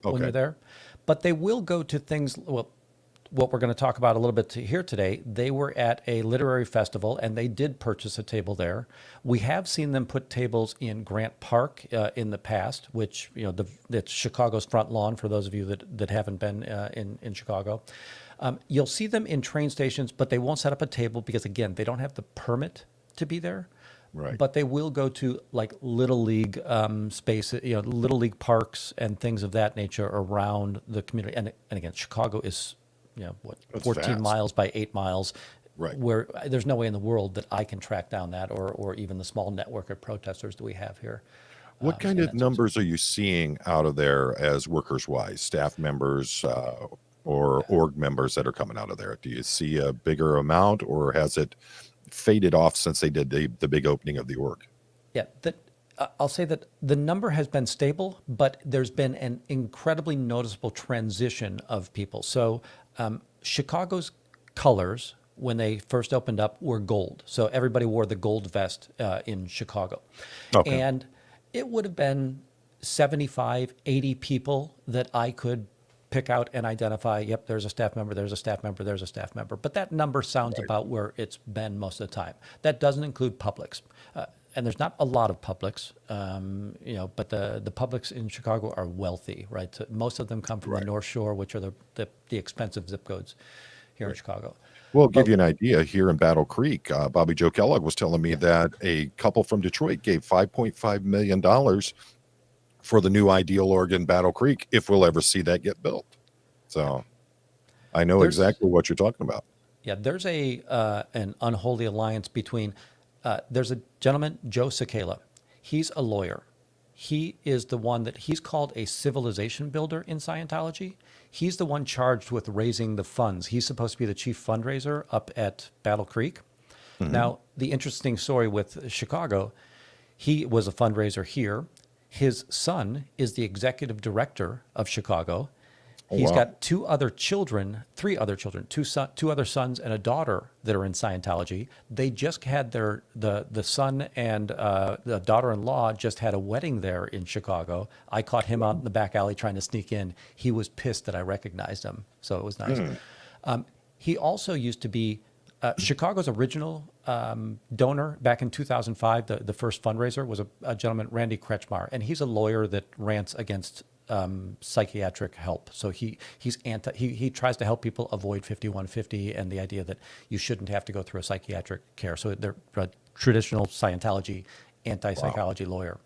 when they're Okay. there. But they will go to things, well, what we're going to talk about a little bit here today. They were at a literary festival and they did purchase a table there. We have seen them put tables in Grant Park in the past, which, it's Chicago's front lawn for those of you that haven't been in Chicago. You'll see them in train stations, but they won't set up a table because, again, they don't have the permit to be there. Right. But they will go to like little league spaces, little league parks and things of that nature around the community. And again, Chicago is, what, That's 14 fast. miles by 8 miles, Right. where there's no way in the world that I can track down that or even the small network of protesters that we have here What kind in of that sense. numbers are you seeing out of there as workers wise, staff members or org members that are coming out of there? Do you see a bigger amount or has it faded off since they did the big opening of the org? Yeah, I'll say that the number has been stable, but there's been an incredibly noticeable transition of people. So Chicago's colors, when they first opened up, were gold. So everybody wore the gold vest in Chicago. Okay. And it would have been 75, 80 people that I could pick out and identify, yep, there's a staff member, there's a staff member, there's a staff member. But that number sounds Right. about where it's been most of the time. That doesn't include publics. And there's not a lot of publics, but the publics in Chicago are wealthy, right? So most of them come from the Right. North Shore, which are the expensive zip codes here in Right. Chicago. Well, I'll give But you an idea here in Battle Creek. Bobby Joe Kellogg was telling me yeah, that a couple from Detroit gave $5.5 million for the new Ideal Org in Battle Creek if we'll ever see that get built. yeah. So I know There's exactly what you're talking about. there's an unholy alliance between. There's a gentleman, Joe Cicala. He's a lawyer. He is the one that he's called a civilization builder in Scientology. He's the one charged with raising the funds. He's supposed to be the chief fundraiser up at Battle Creek. Hmm. Now, the interesting story with Chicago, he was a fundraiser here. His son is the executive director of Chicago. Oh, He's wow. got three other children, two other sons and a daughter that are in Scientology. They just had the son and the daughter-in-law just had a wedding there in Chicago. I caught him out in the back alley trying to sneak in. He was pissed that I recognized him, so it was nice. Hmm. He also used to be Chicago's original donor back in 2005. The first fundraiser was a gentleman, Randy Kretschmar, and he's a lawyer that rants against psychiatric help. So he's he tries to help people avoid 5150 and the idea that you shouldn't have to go through a psychiatric care. So they're a traditional Scientology Wow. anti-psychology lawyer.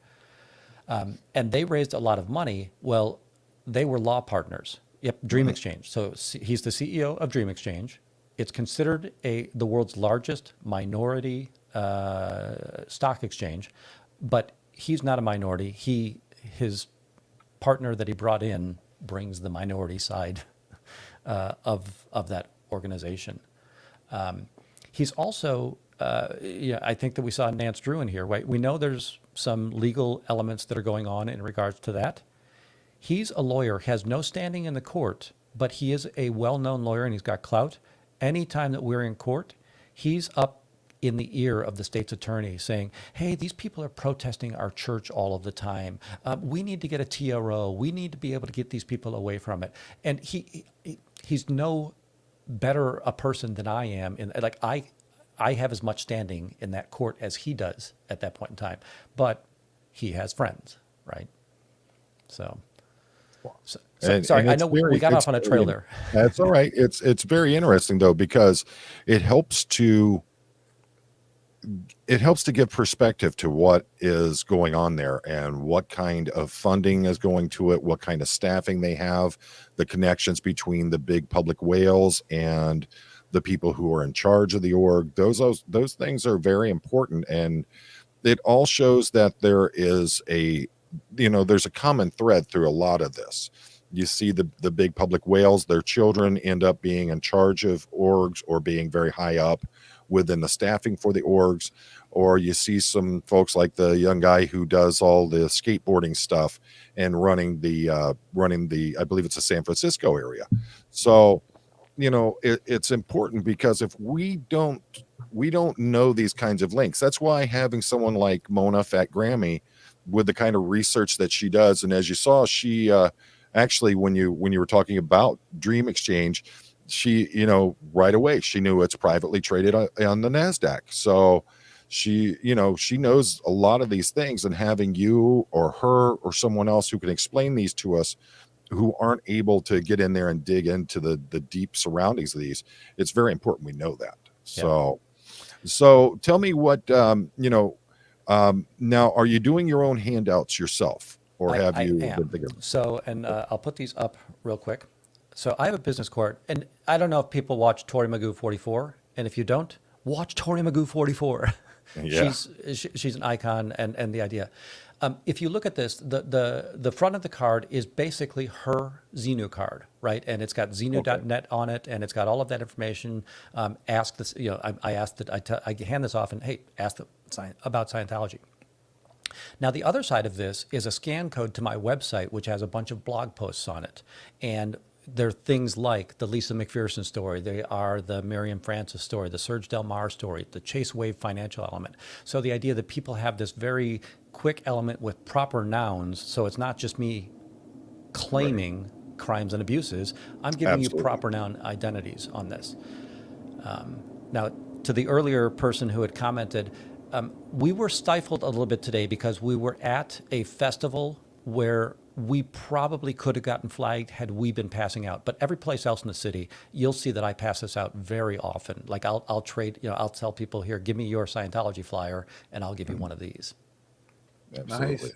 And they raised a lot of money. Well, they were law partners. Yep, Dream Hmm. Exchange. So he's the CEO of Dream Exchange. It's considered the world's largest minority stock exchange, but he's not a minority. His partner that he brought in brings the minority side of that organization. He's also, I think that we saw Nance Drew in here, right? We know there's some legal elements that are going on in regards to that. He's a lawyer, has no standing in the court, but he is a well-known lawyer and he's got clout. Anytime that we're in court, he's up in the ear of the state's attorney saying, hey, these people are protesting our church all of the time. We need to get a TRO. We need to be able to get these people away from it. And he's no better a person than I am. I have as much standing in that court as he does at that point in time. But he has friends, right? So, sorry, And I know we got it's off on a trail very, there. that's all right. It's very interesting though, because it helps to it helps to give perspective to what is going on there and what kind of funding is going to it, what kind of staffing they have, the connections between the big public whales and the people who are in charge of the org. Those things are very important, and it all shows that there is there's a common thread through a lot of this. You see the big public whales, their children end up being in charge of orgs or being very high up within the staffing for the orgs, or you see some folks like the young guy who does all the skateboarding stuff and running the I believe it's the San Francisco area. So it's important, because if we don't know these kinds of links. That's why having someone like Mona Fat Grammy with the kind of research that she does, and as you saw, actually, when you were talking about Dream Exchange, she, right away she knew it's privately traded on the NASDAQ. So she, she knows a lot of these things, and having you or her or someone else who can explain these to us, who aren't able to get in there and dig into the deep surroundings of these, it's very important we know that. Yeah. So tell me what, now, are you doing your own handouts yourself, or have I you been am. thinking? So, and I'll put these up real quick. So I have a business card, and I don't know if people watch Tori Magoo 44, and if you don't, watch Tori Magoo 44. Yeah. She's an icon, and the idea. If you look at this, the front of the card is basically her Xenu card, right? And it's got Xenu.net on it, and it's got all of that information. Ask this, I asked that I hand this off, and hey, ask about Scientology. Now, the other side of this is a scan code to my website, which has a bunch of blog posts on it. And they're things like the Lisa McPherson story. They are the Miriam Francis story, the Serge Del Mar story, the Chase Wave financial element. So the idea that people have this very quick element with proper nouns, so it's not just me claiming crimes and abuses. I'm giving Absolutely. you proper noun identities on this. Now, to the earlier person who had commented, we were stifled a little bit today because we were at a festival where we probably could have gotten flagged had we been passing out. But every place else in the city, you'll see that I pass this out very often. Like I'll trade, I'll tell people here, give me your Scientology flyer, and I'll give you one of these. Absolutely. Nice.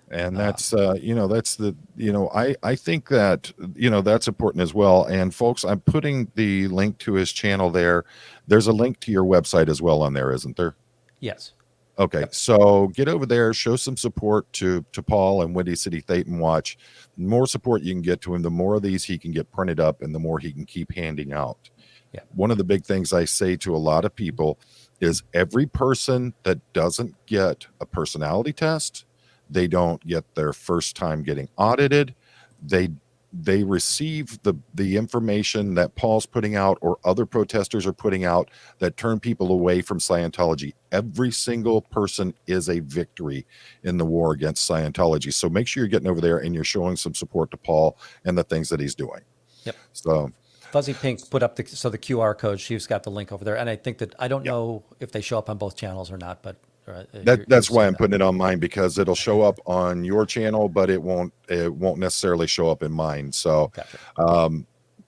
And that's that's the, I think that, that's important as well. And folks, I'm putting the link to his channel there. There's a link to your website as well on there, isn't there? Yes. Okay, Yep. so get over there, show some support to Paul and Windy City Thetan Watch. The more support you can get to him, the more of these he can get printed up, and the more he can keep handing out. Yeah. One of the big things I say to a lot of people is every person that doesn't get a personality test, they don't get their first time getting audited, they receive the information that Paul's putting out or other protesters are putting out that turn people away from Scientology. Every single person is a victory in the war against Scientology. So make sure you're getting over there and you're showing some support to Paul and the things that he's doing. Yep. So Fuzzy Pink put up the QR code. She's got the link over there. And I think that, I don't know if they show up on both channels or not, but that's why I'm putting it on mine, because it'll show up on your channel, but it won't necessarily show up in mine. So Gotcha.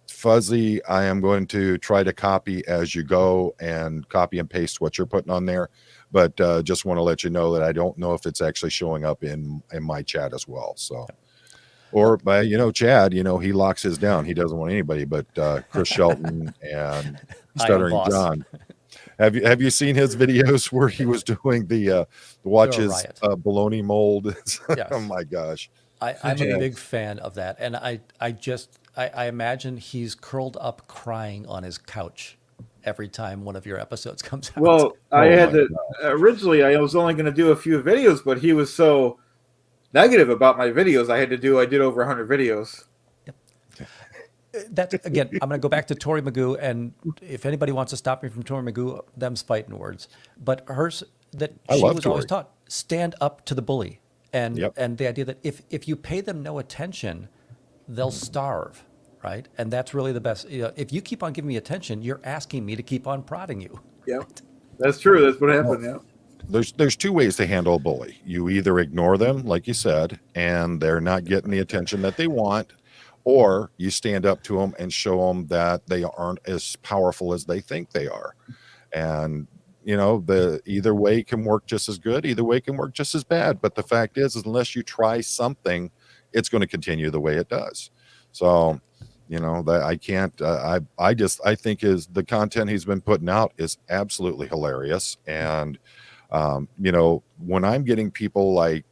Fuzzy, I am going to try to copy as you go and copy and paste what you're putting on there, but just want to let you know that I don't know if it's actually showing up in my chat as well. So or by Chad, he locks his down. He doesn't want anybody but Chris Shelton and Stuttering Boss. John. Have you seen his videos where he was doing the watches riot. baloney mold? Yes. Oh my gosh. I'm a big fan of that. And I imagine he's curled up crying on his couch every time one of your episodes comes out. Well, originally I was only going to do a few videos, but he was so negative about my videos. I did over 100 videos. That's, again, I'm going to go back to Tori Magoo, and if anybody wants to stop me from Tori Magoo, them's fighting words. But hers, that she was always taught, stand up to the bully. And the idea that if you pay them no attention, they'll starve, right? And that's really the best. If you keep on giving me attention, you're asking me to keep on prodding you. Yeah, that's true. That's what happened. Yeah. There's two ways to handle a bully. You either ignore them, like you said, and they're not getting the attention that they want, or you stand up to them and show them that they aren't as powerful as they think they are. And the either way can work just as good, either way can work just as bad. But the fact is unless you try something, it's going to continue the way it does. So that I can't, I think the content he's been putting out is absolutely hilarious. And when I'm getting people like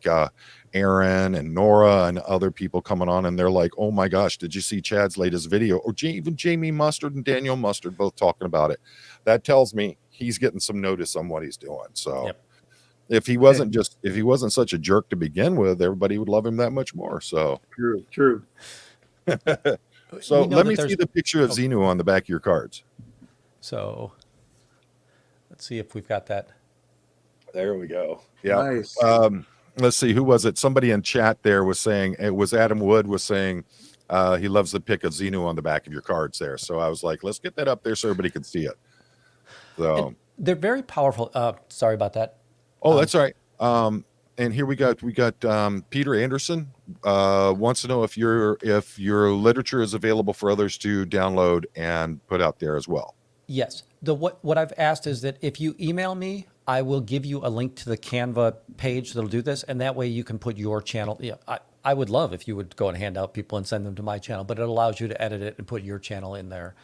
Aaron and Nora and other people coming on and they're like, oh my gosh, did you see Chad's latest video? Or even Jamie Mustard and Daniel Mustard both talking about it. That tells me he's getting some notice on what he's doing. So if he wasn't such a jerk to begin with, everybody would love him that much more. So true. So let me see the picture of Xenu on the back of your cards. So let's see if we've got that. There we go. Yeah. Nice. let's see, who was it? Somebody in chat there was saying, it was Adam Wood was saying, he loves the pic of Xenu on the back of your cards there. So I was like, let's get that up there so everybody can see it. So, And they're very powerful. Sorry about that. oh, that's all right. And here we got Peter Anderson wants to know if your literature is available for others to download and put out there as well. Yes. What I've asked is that if you email me, I will give you a link to the Canva page that'll do this, and that way you can put your channel. Yeah, I would love if you would go and hand out people and send them to my channel, but it allows you to edit it and put your channel in there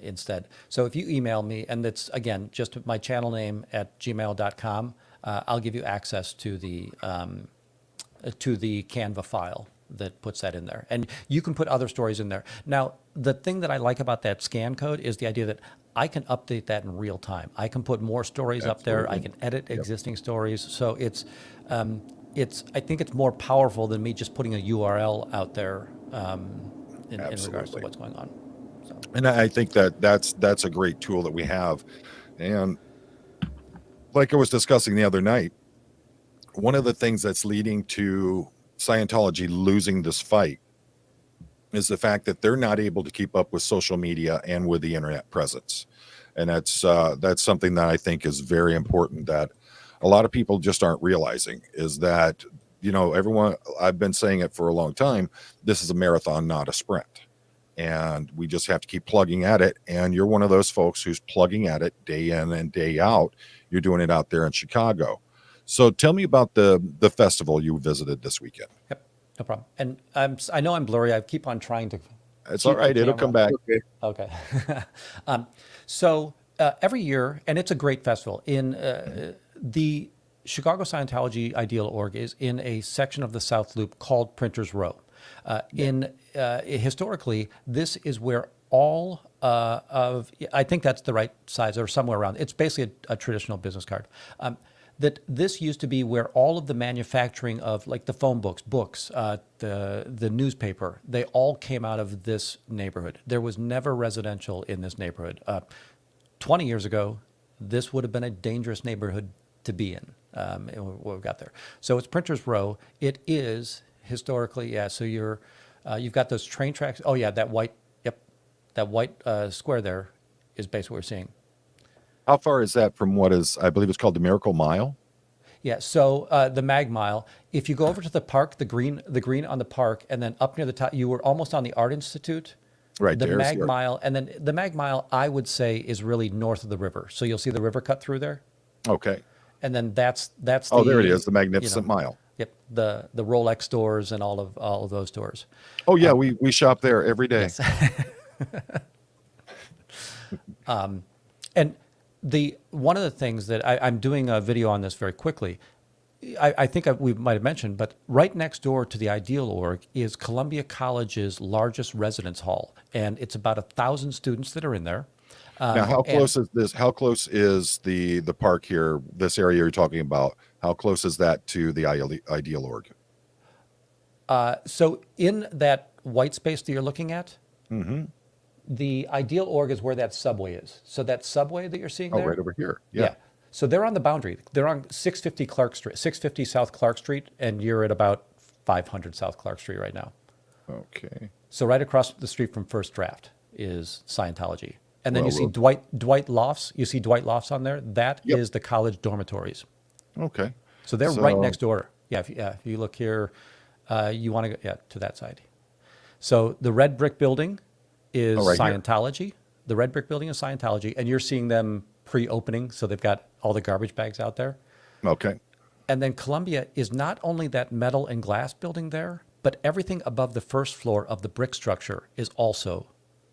instead. So if you email me, and it's again just my channel name at gmail.com, I'll give you access to the Canva file that puts that in there, and you can put other stories in there. Now, the thing that I like about that scan code is the idea that I can update that in real time. I can put more stories up there. I can edit existing stories. So I think it's more powerful than me just putting a URL out there in regards to what's going on. So. And I think that's a great tool that we have. And like I was discussing the other night, one of the things that's leading to Scientology losing this fight is the fact that they're not able to keep up with social media and with the internet presence. And that's something that I think is very important that a lot of people just aren't realizing, is that, everyone, I've been saying it for a long time, this is a marathon, not a sprint. And we just have to keep plugging at it. And you're one of those folks who's plugging at it day in and day out. You're doing it out there in Chicago. So tell me about the festival you visited this weekend. Yep. No problem. And I know I'm blurry. I keep on trying to. It's all right. It'll come back. Okay. So every year, and it's a great festival, in the Chicago Scientology Ideal Org is in a section of the South Loop called Printers Row. Historically, this is where all I think that's the right size or somewhere around. It's basically a traditional business card. That this used to be where all of the manufacturing of like the phone books, the newspaper, they all came out of this neighborhood. There was never residential in this neighborhood. 20 years ago, this would have been a dangerous neighborhood to be in. What we've got there. So it's Printers Row. It is historically, yeah. So you've got those train tracks. Oh yeah, that white square there is basically what we're seeing. How far is that from what is, I believe it's called the Miracle Mile? Yeah, so the Mag Mile, if you go over to the park, the green on the park, and then up near the top, you were almost on the Art Institute. Right, the Mag Mile, and then the Mag Mile, I would say, is really north of the river. So you'll see the river cut through there. Okay. And then that's oh, there it is, the Magnificent Mile. Yep, the Rolex stores and all of those stores. Oh yeah, we shop there every day. Yes. And one of the things that I'm doing a video on this very quickly, I think we might have mentioned, but right next door to the Ideal Org is Columbia College's largest residence hall, and it's about 1,000 students that are in there. Now, how close is this? How close is the park here? This area you're talking about? How close is that to the Ideal Org? So in that white space that you're looking at, the Ideal Org is where that subway is. So that subway that you're seeing there, right over here. Yeah. So they're on the boundary. They're on 650 Clark Street, 650 South Clark Street, and you're at about 500 South Clark Street right now. Okay. So right across the street from First Draft is Scientology. And then you see Dwight Lofts. You see Dwight Lofts on there. That is the college dormitories. Okay. So they're right next door. Yeah, if you look here, you want to go to that side. So the red brick building is Scientology. Here. The red brick building is Scientology, and you're seeing them pre-opening, so they've got all the garbage bags out there. Okay. And then Columbia is not only that metal and glass building there, but everything above the first floor of the brick structure is also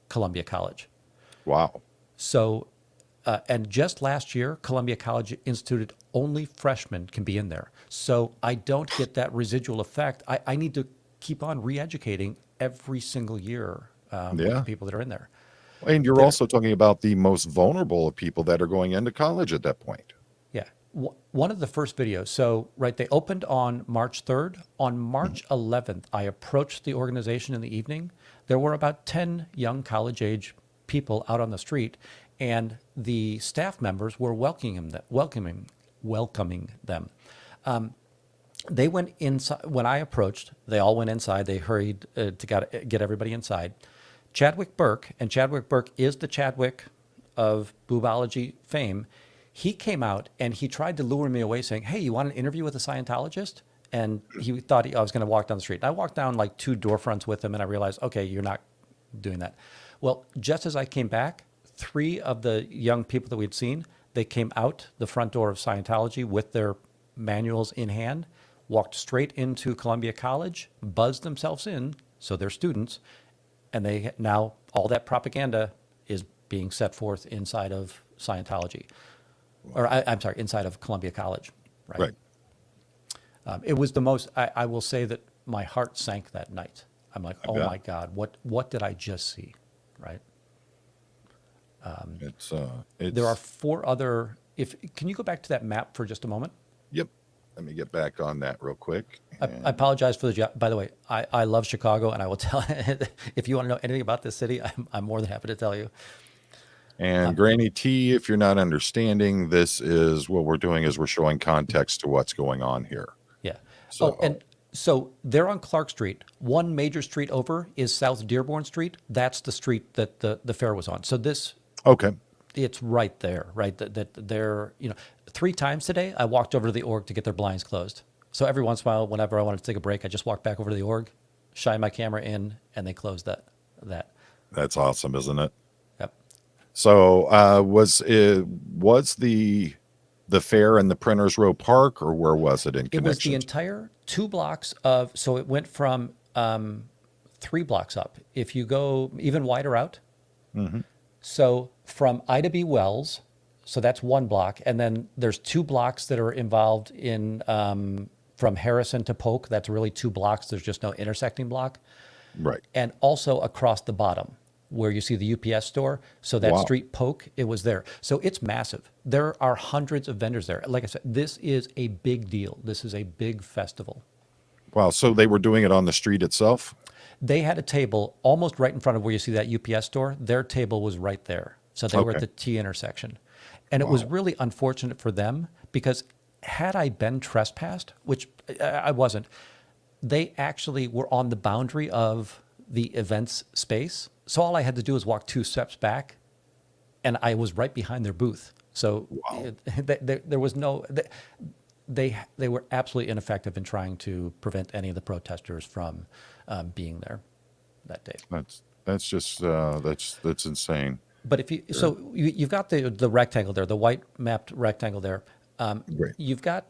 Columbia College. Wow. So, and just last year, Columbia College instituted only freshmen can be in there. So I don't get that residual effect. I need to keep on re-educating every single year with the people that are in there. And you're also talking about the most vulnerable of people that are going into college at that point. Yeah. One of the first videos, so they opened on March 3rd. On March 11th, I approached the organization in the evening. There were about 10 young college-age people out on the street, and the staff members were welcoming them. They went inside when I approached. They all went inside. They hurried to get everybody inside. Chadwick Burke, and Chadwick Burke is the Chadwick of boobology fame. He came out and he tried to lure me away, saying, "Hey, you want an interview with a Scientologist?" And he thought I was going to walk down the street. And I walked down like 2 door fronts with him, and I realized, okay, you're not doing that. Well, just as I came back, 3 of the young people that we'd seen, they came out the front door of Scientology with their manuals in hand, walked straight into Columbia College, buzzed themselves in, so they're students, and they now all that propaganda is being set forth inside of Scientology, or I'm sorry, inside of Columbia College, right? Right. It was the most. I will say that my heart sank that night. I'm like, oh bet. my God, what did I just see, right? It's There are 4 other. If can you go back to that map for just a moment? Yep. Let me get back on that real quick. I apologize for the. By the way, I love Chicago, and I will tell. If you want to know anything about this city, I'm more than happy to tell you. And Granny T, if you're not understanding, this is what we're doing is we're showing context to what's going on here. Yeah. So- and so they're on Clark Street. One major street over is South Dearborn Street. That's the street that the fair was on. So this, Okay. it's right there, right? That they're, 3 times today, I walked over to the org to get their blinds closed. So every once in a while, whenever I wanted to take a break, I just walked back over to the org, shine my camera in, and they closed that. That's awesome, isn't it? Yep. So was the fair in the Printers Row Park, or where was it in It was the connection? entire 2 blocks of, so it went from 3 blocks up. If you go even wider out, so from Ida B. Wells, so that's 1 block, and then there's 2 blocks that are involved in from Harrison to Polk. That's really 2 blocks. There's just no intersecting block. Right. And also across the bottom where you see the UPS store. So that Wow. street Polk, it was there. So it's massive. There are hundreds of vendors there. Like I said, this is a big deal. This is a big festival. Wow. So they were doing it on the street itself? They had a table almost right in front of where you see that UPS store. Their table was right there. So they were at Okay. the T intersection. And it was really unfortunate for them because had I been trespassed, which I wasn't, they actually were on the boundary of the events space. So all I had to do was walk 2 steps back and I was right behind their booth. So there was no, they were absolutely ineffective in trying to prevent any of the protesters from being there that day. That's just that's insane. But if you've got the rectangle there, the white mapped rectangle there. Great. You've got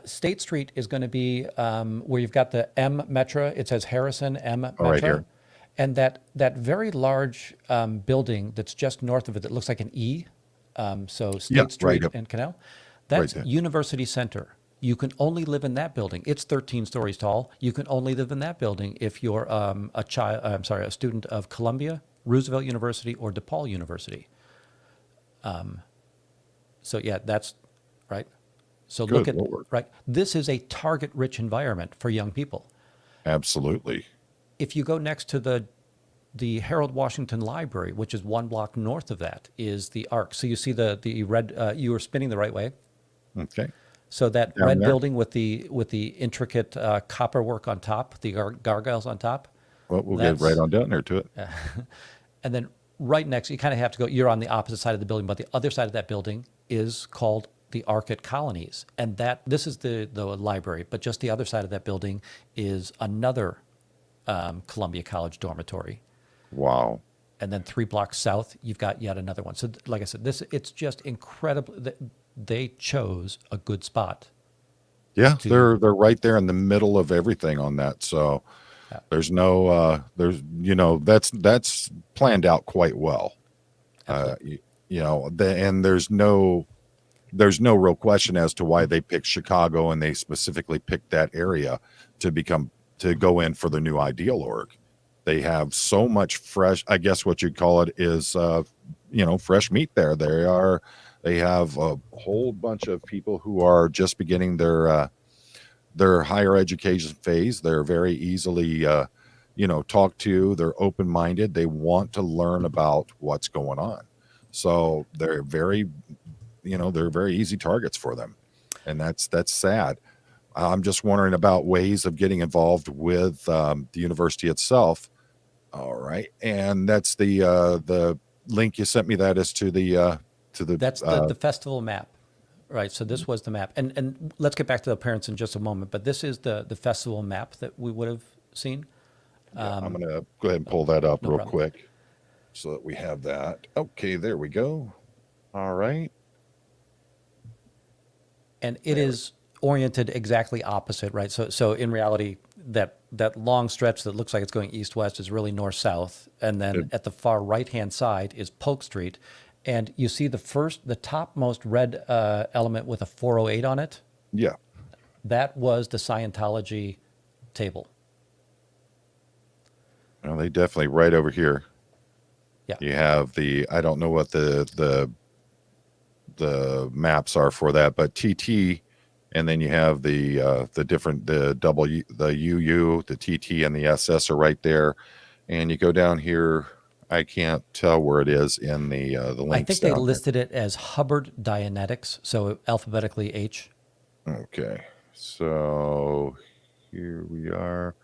State Street is going to be where you've got the M Metro. It says Harrison M Metro, right here. and that very large building that's just north of it that looks like an E. So State Yeah, right Street up. and Canal. That's there. University Center. You can only live in that building. It's 13 stories tall. You can only live in that building if you're a student of Columbia, Roosevelt University, or DePaul University. So yeah, that's right. So look Good at Lord. right. This is a target-rich environment for young people. Absolutely. If you go next to the Harold Washington Library, which is 1 block north of that, is the Arc. So you see the red. You were spinning the right way. Okay. So that Down red there? building with the intricate copper work on top, the gargoyles on top, Well, we'll get That's- right on down there to it. and then right next, you kind of have to go. You're on the opposite side of the building, but the other side of that building is called the Arc at Colonies, and this is the library. But just the other side of that building is another Columbia College dormitory. Wow. And then 3 blocks south, you've got yet another one. So, like I said, it's just incredible that they chose a good spot. Yeah, they're right there in the middle of everything on that. So Yeah. there's no that's planned out quite well. And there's no real question as to why they picked Chicago and they specifically picked that area to go in for the new Ideal org. They have so much fresh, I guess what you'd call it is fresh meat there. They have a whole bunch of people who are just beginning their higher education phase. They're very easily talked to. They're open-minded. They want to learn about what's going on. So they're very easy targets for them. And that's sad. I'm just wondering about ways of getting involved with the university itself. All right, and that's the link you sent me. That is to the That's the festival map, right? So this was the map, and let's get back to the parents in just a moment. But this is the festival map that we would have seen. I'm gonna go ahead and pull that up No real problem. quick so that we have that. Okay, there we go. All right. And it is oriented exactly opposite, right? So in reality, that long stretch that looks like it's going east-west is really north-south, and then at the far right-hand side is Polk Street, and you see the topmost red element with a 408 on it. Yeah. That was the Scientology table. Well, they definitely right over here. Yeah. You have I don't know what the maps are for that, but TT, and then you have the different the UU, the TT, and the SS are right there. And you go down here. I can't tell where it is in the links. I think they down here. listed it as Hubbard Dianetics, so alphabetically H. Okay, so here we are.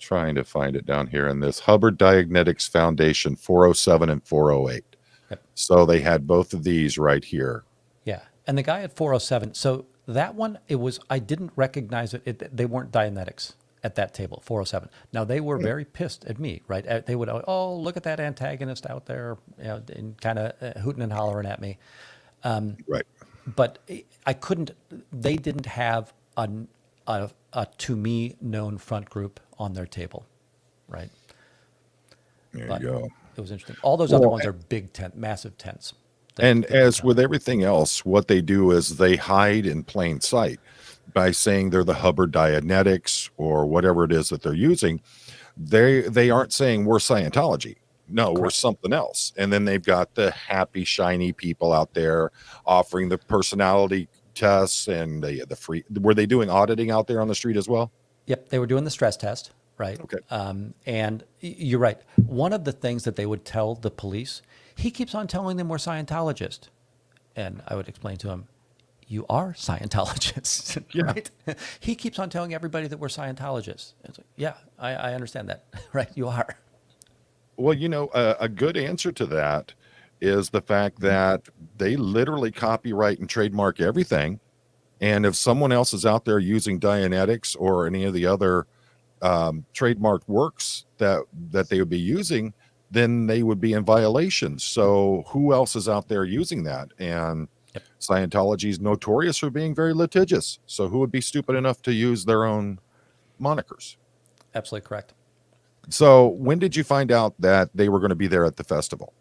Trying to find it down here in this Hubbard Dianetics Foundation 407 and 408. Yep. So they had both of these right here. Yeah, and the guy at 407. So that one, I didn't recognize it. They weren't Dianetics at that table, 407. Now they were very pissed at me, right? They would, oh, look at that antagonist out there, and kind of hooting and hollering at me. Right. But I couldn't. They didn't have a to me known front group on their table, right? There But you go. it was interesting. All those other Well, ones are massive tents. And as with everything else, what they do is they hide in plain sight by saying they're the Hubbard Dianetics or whatever it is that they're using. They aren't saying we're Scientology. No, we're something else. And then they've got the happy, shiny people out there offering the personality tests and the free. Were they doing auditing out there on the street as well? Yep, they were doing the stress test, right? Okay. And you're right. One of the things that they would tell the police, he keeps on telling them we're Scientologists. And I would explain to him, you are Scientologists, right? He keeps on telling everybody that we're Scientologists. It's like, yeah, I understand that, right? You are. Well, a good answer to that is the fact that they literally copyright and trademark everything. And if someone else is out there using Dianetics or any of the other trademarked works that they would be using, then they would be in violation. So who else is out there using that? And Scientology is notorious for being very litigious. So who would be stupid enough to use their own monikers? Absolutely correct. So when did you find out that they were going to be there at the festival?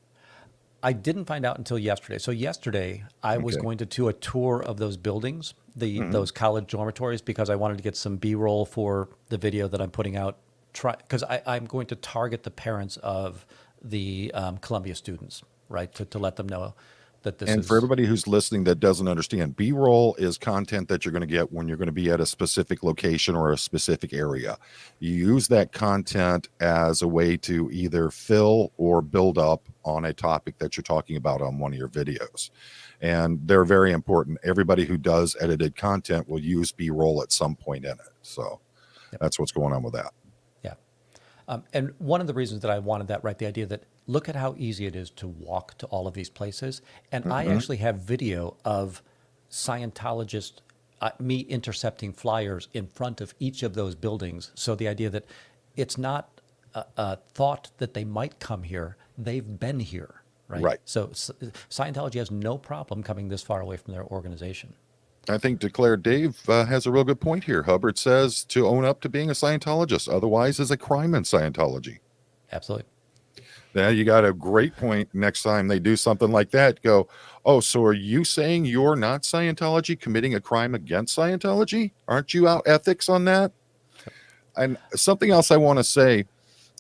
I didn't find out until yesterday. So yesterday, I was going to do a tour of those buildings, those college dormitories, because I wanted to get some B-roll for the video that I'm putting out. Because I'm going to target the parents of the Columbia students, right, to let them know that this is. And for everybody who's listening that doesn't understand, B-roll is content that you're going to get when you're going to be at a specific location or a specific area. You use that content as a way to either fill or build up on a topic that you're talking about on one of your videos. And they're very important. Everybody who does edited content will use B-roll at some point in it. So that's what's going on with that. Yeah. And one of the reasons that I wanted that, right, the idea that look at how easy it is to walk to all of these places. And I actually have video of Scientologists, me intercepting flyers in front of each of those buildings. So the idea that it's not a thought that they might come here, they've been here, right? Right. So Scientology has no problem coming this far away from their organization. I think Declared Dave has a real good point here. Hubbard says to own up to being a Scientologist, otherwise is a crime in Scientology. Absolutely. Now you got a great point. Next time they do something like that, go, oh, so are you saying you're not Scientology committing a crime against Scientology? Aren't you out ethics on that? And something else I want to say,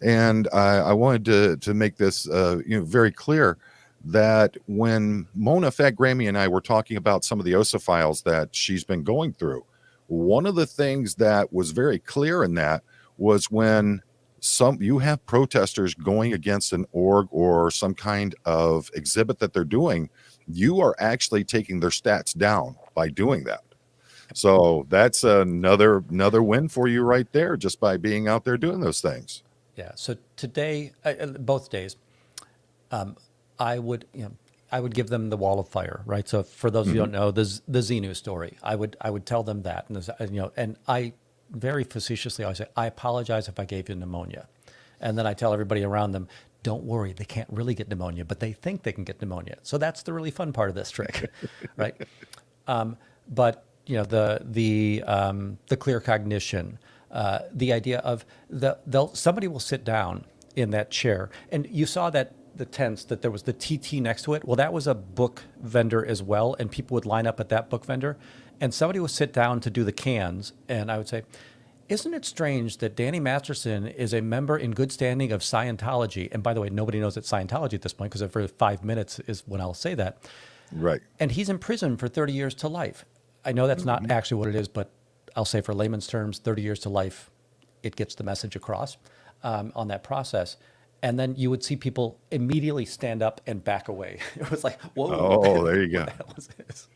and I wanted to make this very clear, that when Mona Fat Grammy and I were talking about some of the OSA files that she's been going through, one of the things that was very clear in that was when you have protesters going against an org or some kind of exhibit that they're doing, you are actually taking their stats down by doing that. So that's another win for you right there, just by being out there doing those things. Yeah. So today, both days, I would, I would give them the wall of fire, right? So for those of you who don't know, the Xenu story, I would tell them that, and and I very facetiously always say, I apologize if I gave you pneumonia, and then I tell everybody around them, don't worry, they can't really get pneumonia, but they think they can get pneumonia. So that's the really fun part of this trick, right? But the clear cognition, the idea of somebody will sit down in that chair, and you saw that the tents that there was the TT next to it. Well, that was a book vendor as well, and people would line up at that book vendor, and somebody would sit down to do the cans, and I would say, isn't it strange that Danny Masterson is a member in good standing of Scientology? And by the way, nobody knows it's Scientology at this point, because for 5 minutes is when I'll say that. Right. And he's in prison for 30 years to life. I know that's not actually what it is, but I'll say for layman's terms, 30 years to life, it gets the message across on that process. And then you would see people immediately stand up and back away. It was like, whoa. Oh, there you go. What the hell is this?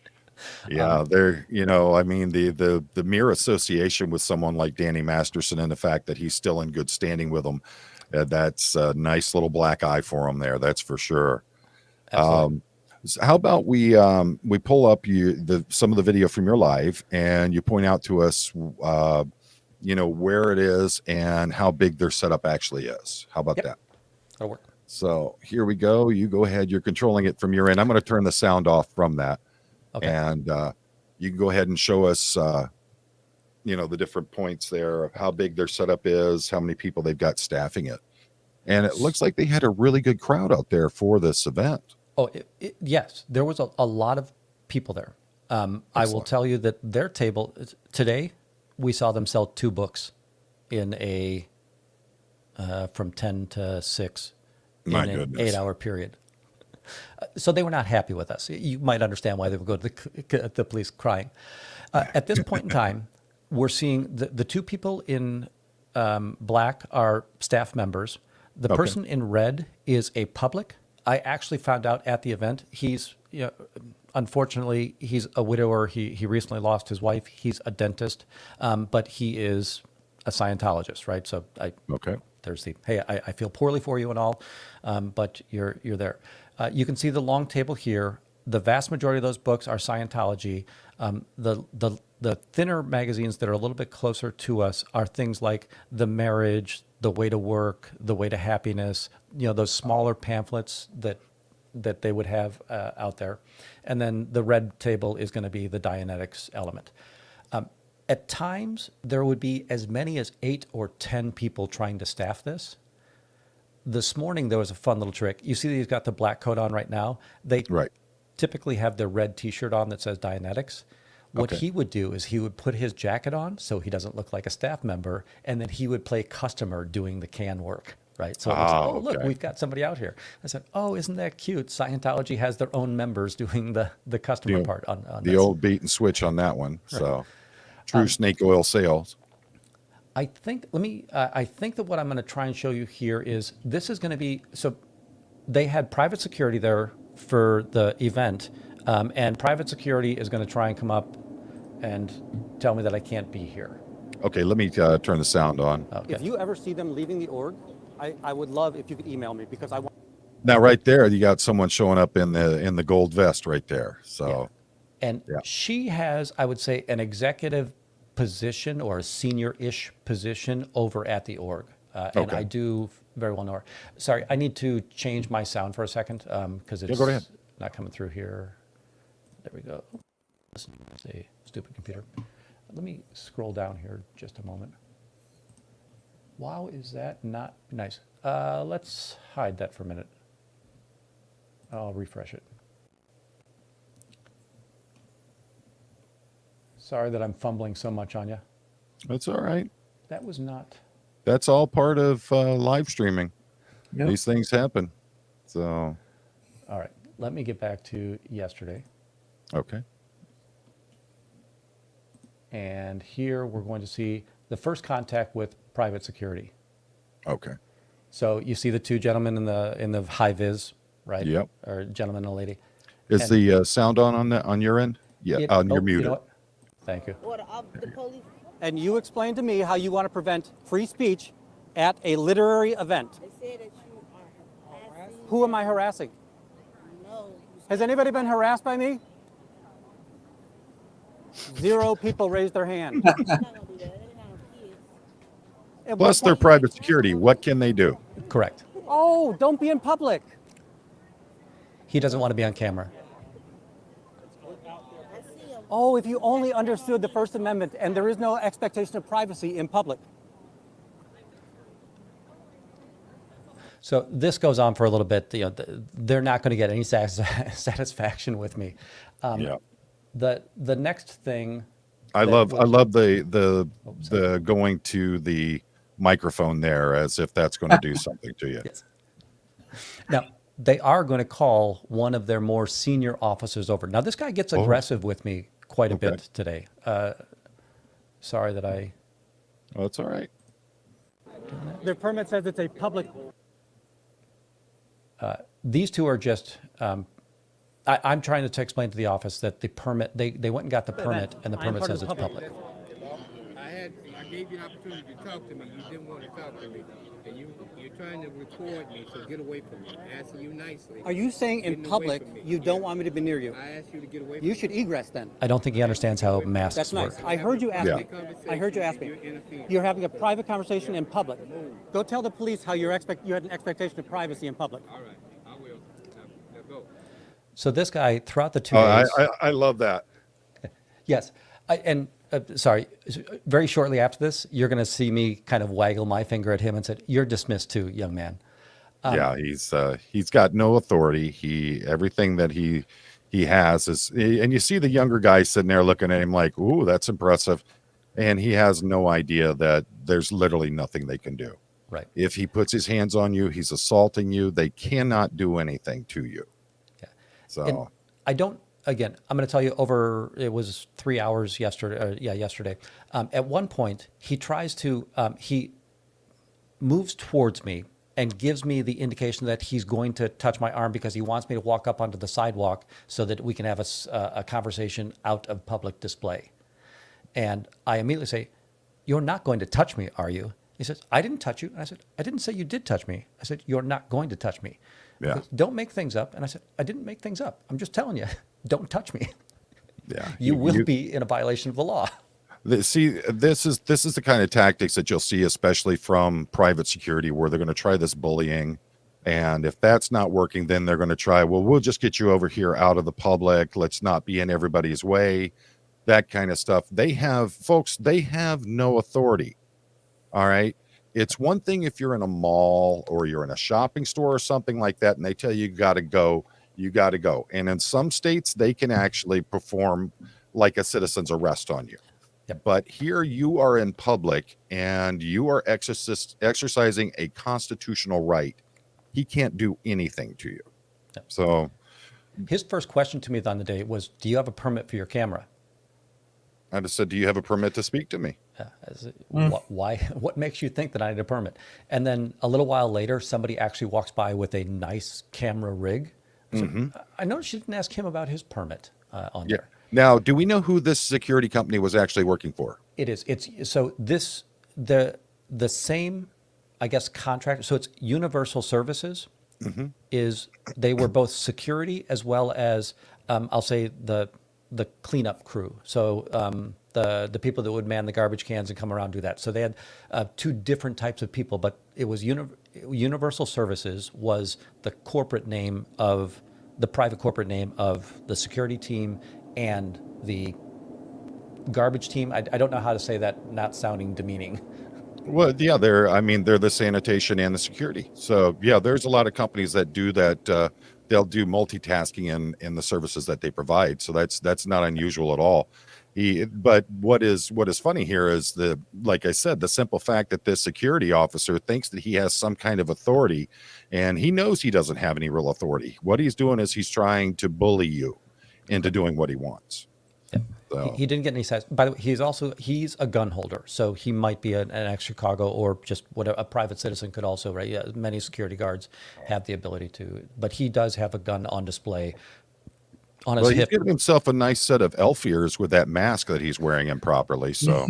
Yeah, there, I mean, the mere association with someone like Danny Masterson and the fact that he's still in good standing with them, that's a nice little black eye for him there. That's for sure. Absolutely. So how about we pull up some of the video from your live, and you point out to us, where it is and how big their setup actually is. How about Yep. that? That'll work. So here we go. You go ahead. You're controlling it from your end. I'm going to turn the sound off from that. Okay. And you can go ahead and show us, the different points there of how big their setup is, how many people they've got staffing it. And it looks like they had a really good crowd out there for this event. Oh, yes, there was a lot of people there. I will Excellent. tell you that their table today, we saw them sell 2 books in a from 10 to 6 My in an goodness. 8-hour period. So they were not happy with us. You might understand why they would go to the police crying. At this point in time, we're seeing the 2 people in black are staff members. The Okay. person in red is a public. I actually found out at the event, he's, unfortunately, he's a widower. He recently lost his wife. He's a dentist, but he is a Scientologist, right? So Okay. there's hey, I feel poorly for you and all, but you're there. You can see the long table here. The vast majority of those books are Scientology. The thinner magazines that are a little bit closer to us are things like The Marriage, The Way to Work, The Way to Happiness. Those smaller pamphlets that they would have out there. And then the red table is going to be the Dianetics element. At times, there would be as many as 8 or 10 people trying to staff this. This morning, there was a fun little trick. You see that he's got the black coat on right now. They Right. typically have their red T-shirt on that says Dianetics. What Okay. he would do is he would put his jacket on so he doesn't look like a staff member, and then he would play customer doing the can work, right? So it was, Oh, look, okay. we've got somebody out here. I said, oh, isn't that cute? Scientology has their own members doing the customer The- part on The this. old beat and switch on that one. So true snake oil sales. I think I think that what I'm going to try and show you here is this is going to be so they had private security there for the event, and private security is going to try and come up and tell me that I can't be here. Okay, let me turn the sound on. Okay. If you ever see them leaving the org, I would love if you could email me because I want. Now, right there, you got someone showing up in the gold vest right there. So And Yeah. she has, I would say, an executive position or a senior-ish position over at the org. And Okay. I do very well know her. Sorry, I need to change my sound for a second because it's go ahead. not coming through here. There we go. Listen, it's a stupid computer. Let me scroll down here just a moment. Wow, is that not nice? Let's hide that for a minute. I'll refresh it. Sorry that I'm fumbling so much on you. that's all right. That was not. That's all part of live streaming. Yep. These things happen. So, All right. Let me get back to yesterday. okay. And here we're going to see the first contact with private security. Okay. So you see the 2 gentlemen in the high vis, right? Yep. Or gentleman and a lady. Is And- the sound on your end? Yeah, It- on oh, your muted. You know what? Thank you. or the police. And you explain to me how you want to prevent free speech at a literary event. They said that you are harassing. Who am I harassing? No. Has anybody been harassed by me? 0 people raised their hand. They're not gonna do that. They're not kids. At Plus, what they're point- private security. What can they do? Correct. Oh, don't be in public. He doesn't want to be on camera. I see them. Oh, if you only understood the First Amendment and there is no expectation of privacy in public. So this goes on for a little bit. You know, they're not going to get any satisfaction with me. Yeah. The next thing, I that love would- the going to the microphone there as if that's going to do something to you. yes. Now they are going to call one of their more senior officers over. Now this guy gets aggressive with me quite a Okay. bit today. Sorry that I. Oh, it's all right. Their permit says it's a public. These two are just. I'm trying to explain to the office that the permit they went and got the permit and the I'm permit part of says the it's public. public. I gave you an opportunity to talk to me. You didn't want to talk to me. And you're trying to record me, so get away from me. I'm asking you nicely. Are you saying in Getting away public from me. you don't want me to be near you? I asked you to get away from You me. should egress then. I don't think he understands how masks That's nice. work. I heard you ask Yeah. me. I heard you ask me. You're having a private conversation in public. Go tell the police how you had an expectation of privacy in public. All right, I will. Now go. So this guy throughout the 2 Oh, days. I love that. Yes. Sorry, very shortly after this, you're going to see me kind of waggle my finger at him and said, "You're dismissed too, young man." Yeah, he's got no authority. Everything that he has is, and you see the younger guy sitting there looking at him like, "Ooh, that's impressive," and he has no idea that there's literally nothing they can do. Right. If he puts his hands on you, he's assaulting you. They cannot do anything to you. Yeah. So And I don't. Again, I'm going to tell you. It was 3 hours yesterday. Yesterday. At one point, he tries to. He moves towards me and gives me the indication that he's going to touch my arm because he wants me to walk up onto the sidewalk so that we can have a conversation out of public display. And I immediately say, "You're not going to touch me, are you?" He says, "I didn't touch you." And I said, "I didn't say you did touch me." I said, "You're not going to touch me." He Yeah. goes, "Don't make things up." And I said, "I didn't make things up. I'm just telling you, don't touch me. yeah, You will be in a violation of the law." See, this is the kind of tactics that you'll see, especially from private security, where they're going to try this bullying, and if that's not working, then they're going to try, well, we'll just get you over here out of the public. Let's not be in everybody's way. That kind of stuff. They have no authority. All right. It's one thing if you're in a mall or you're in a shopping store or something like that, and they tell you got to go, you got to go. And in some states, they can actually perform like a citizen's arrest on you. Yep. But here you are in public and you are exercising a constitutional right. He can't do anything to you. Yep. So His first question to me on the day was, "Do you have a permit for your camera?" I just said, do you have a permit to speak to me? I said, Why? What makes you think that I need a permit? And then a little while later, somebody actually walks by with a nice camera rig. So I noticed you didn't ask him about his permit on Yeah. there. Now, do we know who this security company was actually working for? It is. It's so this the same, I guess, contract. So it's Universal Services. Is they were both security as well as I'll say the cleanup crew. So the people that would man the garbage cans and come around and do that. So they had two different types of people, but it was Universal Services was the corporate name of the private corporate name of the security team and the garbage team. I don't know how to say that, not sounding demeaning. Well, yeah, they're the sanitation and the security. So yeah, there's a lot of companies that do that. They'll do multitasking in the services that they provide. So that's not unusual at all. But what is funny here is like I said, the simple fact that this security officer thinks that he has some kind of authority, and he knows he doesn't have any real authority. What he's doing is he's trying to bully you into doing what he wants. So. He didn't get any size. By the way, he's a gun holder, so he might be an ex-Chicago or just whatever. A private citizen could also, right? Yeah, many security guards have the ability to, but he does have a gun on display on his Well, he's hip. giving himself a nice set of elf ears with that mask that he's wearing improperly. So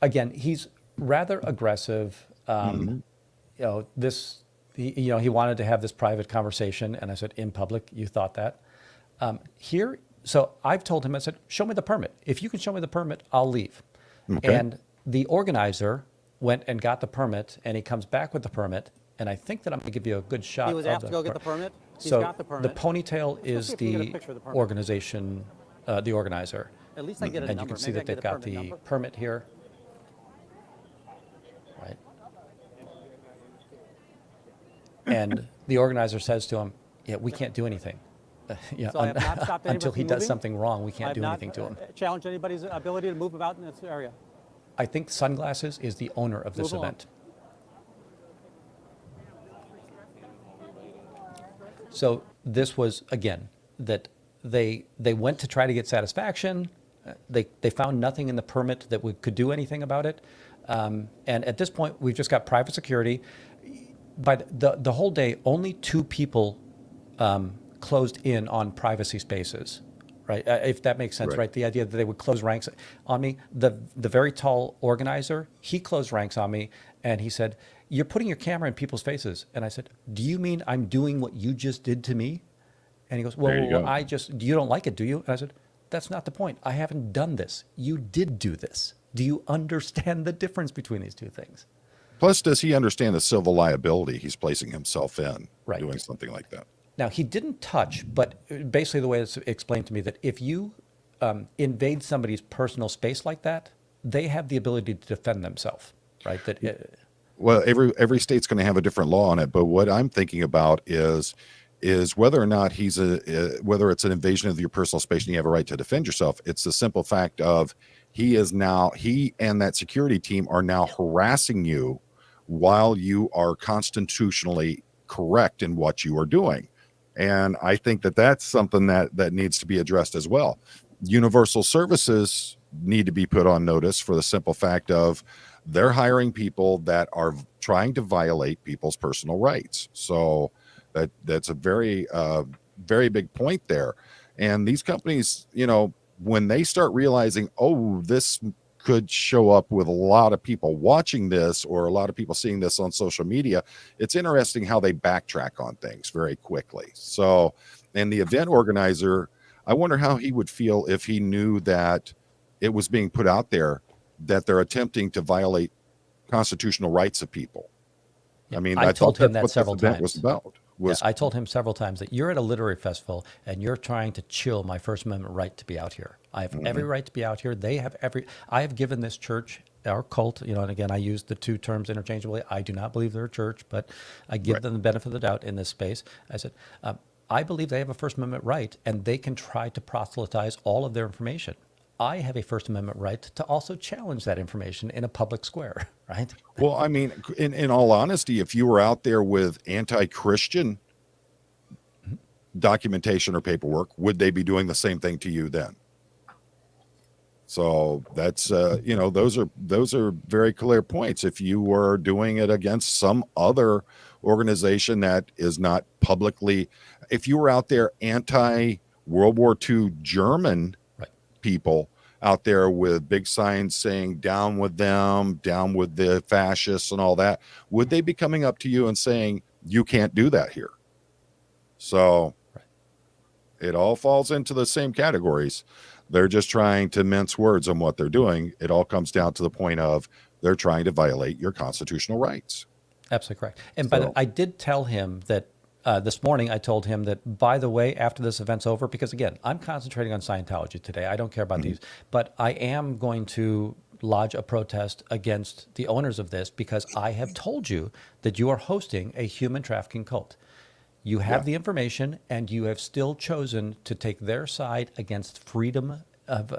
Again, he's rather aggressive. You know, he wanted to have this private conversation, and I said, in public, you thought that. So I've told him, I said, show me the permit. If you can show me the permit, I'll leave. Okay. And the organizer went and got the permit, and he comes back with the permit, and I think that I'm going to give you a good shot. He was of asked to go get the permit. He's So got the the permit. ponytail Let's is see if we can get a the picture of the permit. organization, the organizer. At least I get a And number. you can see Maybe I that they've get a got permit the number. permit here. Right. And the organizer says to him, yeah, we can't do anything. So I have not stopped anybody until he from does moving. something wrong, we I can't have do not, anything to him. challenged anybody's ability to move about in this area. I think Sunglasses is the owner of this Move along. event. So this was, again, that they went to try to get satisfaction. They found nothing in the permit that could do anything about it. And at this point, we've just got private security. By the whole day, only 2 people closed in on privacy spaces, right? If that makes sense, Right. right? The idea that they would close ranks on me. The very tall organizer, he closed ranks on me, and he said, "You're putting your camera in people's faces." And I said, "Do you mean I'm doing what you just did to me?" And he goes, "Well, There you go. you don't like it, do you?" And I said, "That's not the point. I haven't done this. You did do this. Do you understand the difference between these 2 things?" plus, does he understand the civil liability he's placing himself in Right. doing something like that? Now, he didn't touch, but basically the way it's explained to me that if you invade somebody's personal space like that, they have the ability to defend themselves, right? Well, every state's going to have a different law on it, but what I'm thinking about is whether or not whether it's an invasion of your personal space and you have a right to defend yourself. It's the simple fact of he and that security team are now harassing you while you are constitutionally correct in what you are doing. And I think that that's something that needs to be addressed as well. Universal services need to be put on notice for the simple fact of they're hiring people that are trying to violate people's personal rights. So that's a very, very big point there. And these companies, when they start realizing, oh, this could show up with a lot of people watching this or a lot of people seeing this on social media, it's interesting how they backtrack on things very quickly. So, and the event organizer, I wonder how he would feel if he knew that it was being put out there that they're attempting to violate constitutional rights of people. I mean, I told thought him that's that several what this event was times. about. Yeah, I told him several times that you're at a literary festival and you're trying to chill my First Amendment right to be out here. I have every right to be out here. I have given this church, our cult, and again, I use the 2 terms interchangeably. I do not believe they're a church, but I give them the benefit of the doubt in this space. I said, I believe they have a First Amendment right and they can try to proselytize all of their information. I have a First Amendment right to also challenge that information in a public square, right? Well, I mean, in all honesty, if you were out there with anti-Christian documentation or paperwork, would they be doing the same thing to you then? So that's those are very clear points. If you were doing it against some other organization that is not publicly, if you were out there anti-World War II German people out there with big signs saying down with them, down with the fascists and all that, would they be coming up to you and saying you can't do that here? So it all falls into the same categories. They're just trying to mince words on what they're doing. It all comes down to the point of they're trying to violate your constitutional rights. Absolutely correct. And by the way, I did tell him that this morning, I told him that, by the way, after this event's over, because again, I'm concentrating on Scientology today. I don't care about these, but I am going to lodge a protest against the owners of this because I have told you that you are hosting a human trafficking cult. You have the information and you have still chosen to take their side against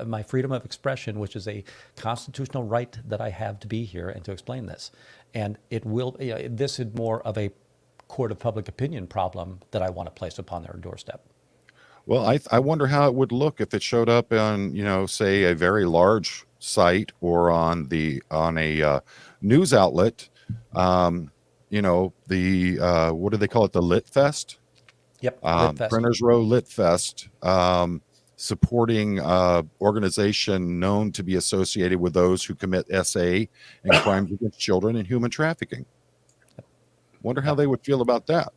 my freedom of expression, which is a constitutional right that I have to be here and to explain this. And this is more of a court of public opinion problem that I want to place upon their doorstep. Well, I wonder how it would look if it showed up on, say a very large site or on a news outlet. What do they call it? The Lit Fest. Yep. Lit Fest. Printers Row Lit Fest, supporting organization known to be associated with those who commit SA and crimes against children and human trafficking. Wonder how they would feel about that.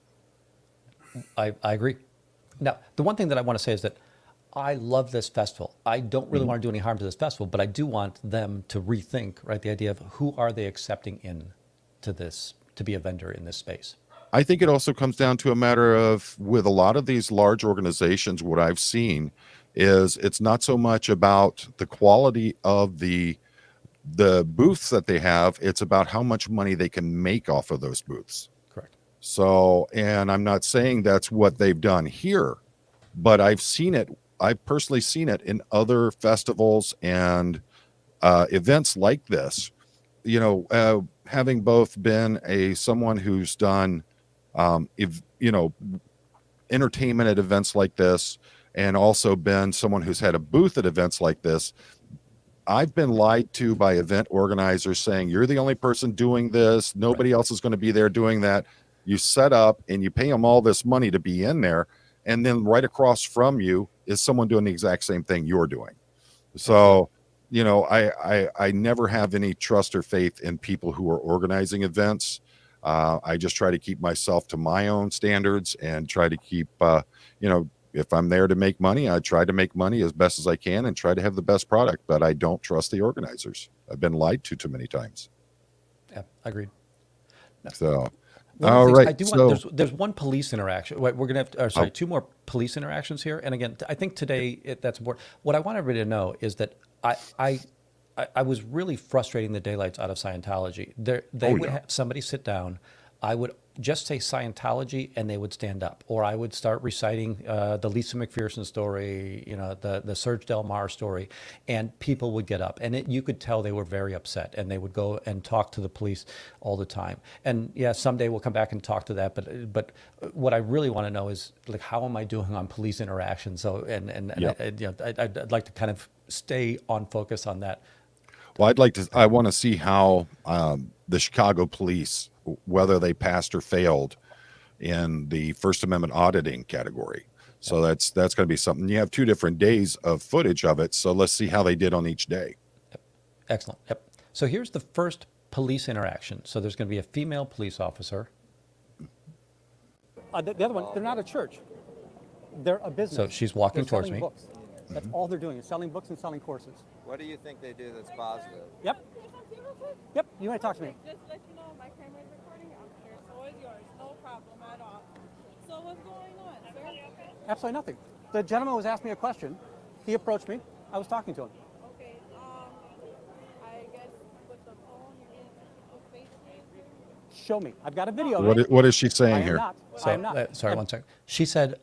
I agree. Now, the one thing that I want to say is that I love this festival. I don't really want to do any harm to this festival, but I do want them to rethink, right, the idea of who are they accepting in to this, to be a vendor in this space. I think it also comes down to a matter of, with a lot of these large organizations, what I've seen is it's not so much about the quality of the booths that they have, it's about how much money they can make off of those booths. Correct. So, and I'm not saying that's what they've done here, but I've personally seen it in other festivals and events like this. You know, having both been someone who's done, entertainment at events like this, and also been someone who's had a booth at events like this, I've been lied to by event organizers saying, you're the only person doing this. Nobody else is going to be there doing that. You set up and you pay them all this money to be in there. And then right across from you is someone doing the exact same thing you're doing. So, you know, I never have any trust or faith in people who are organizing events. I just try to keep myself to my own standards and try to keep, if I'm there to make money, I try to make money as best as I can and try to have the best product, but I don't trust the organizers. I've been lied to too many times. Yeah, agreed. So, One of the all things right. I do want, there's one police interaction. Wait, we're going to have, two more police interactions here. And again, I think today that's important. What I want everybody to know is that I was really frustrating the daylights out of Scientology. They would have somebody sit down. I would just say Scientology, and they would stand up, or I would start reciting the Lisa McPherson story, the Serge Del Mar story, and people would get up, and you could tell they were very upset, and they would go and talk to the police all the time. And yeah, someday we'll come back and talk to that, but what I really want to know is, like, how am I doing on police interaction? So I'd like to kind of stay on focus on that. Well, I want to see how the Chicago police, whether they passed or failed in the First Amendment auditing category. So that's going to be something. You have 2 different days of footage of it. So let's see how they did on each day. Yep. Excellent. Yep. So here's the first police interaction. So there's going to be a female police officer. The other one, they're not a church. They're a business. So she's walking They're towards selling me. Books. That's all they're doing is selling books and selling courses. What do you think they do that's positive? Yep. Yep. You want to talk to me? Just let you know, my camera is recording. I'm here, so is yours. No problem at all. So what's going on, sir? Absolutely nothing. The gentleman was asking me a question. He approached me. I was talking to him. Okay. I guess with the phone, you're getting people's faces. Show me. I've got a video. of it. What is she I saying am here? not. So, I am not. sorry, one second. She said,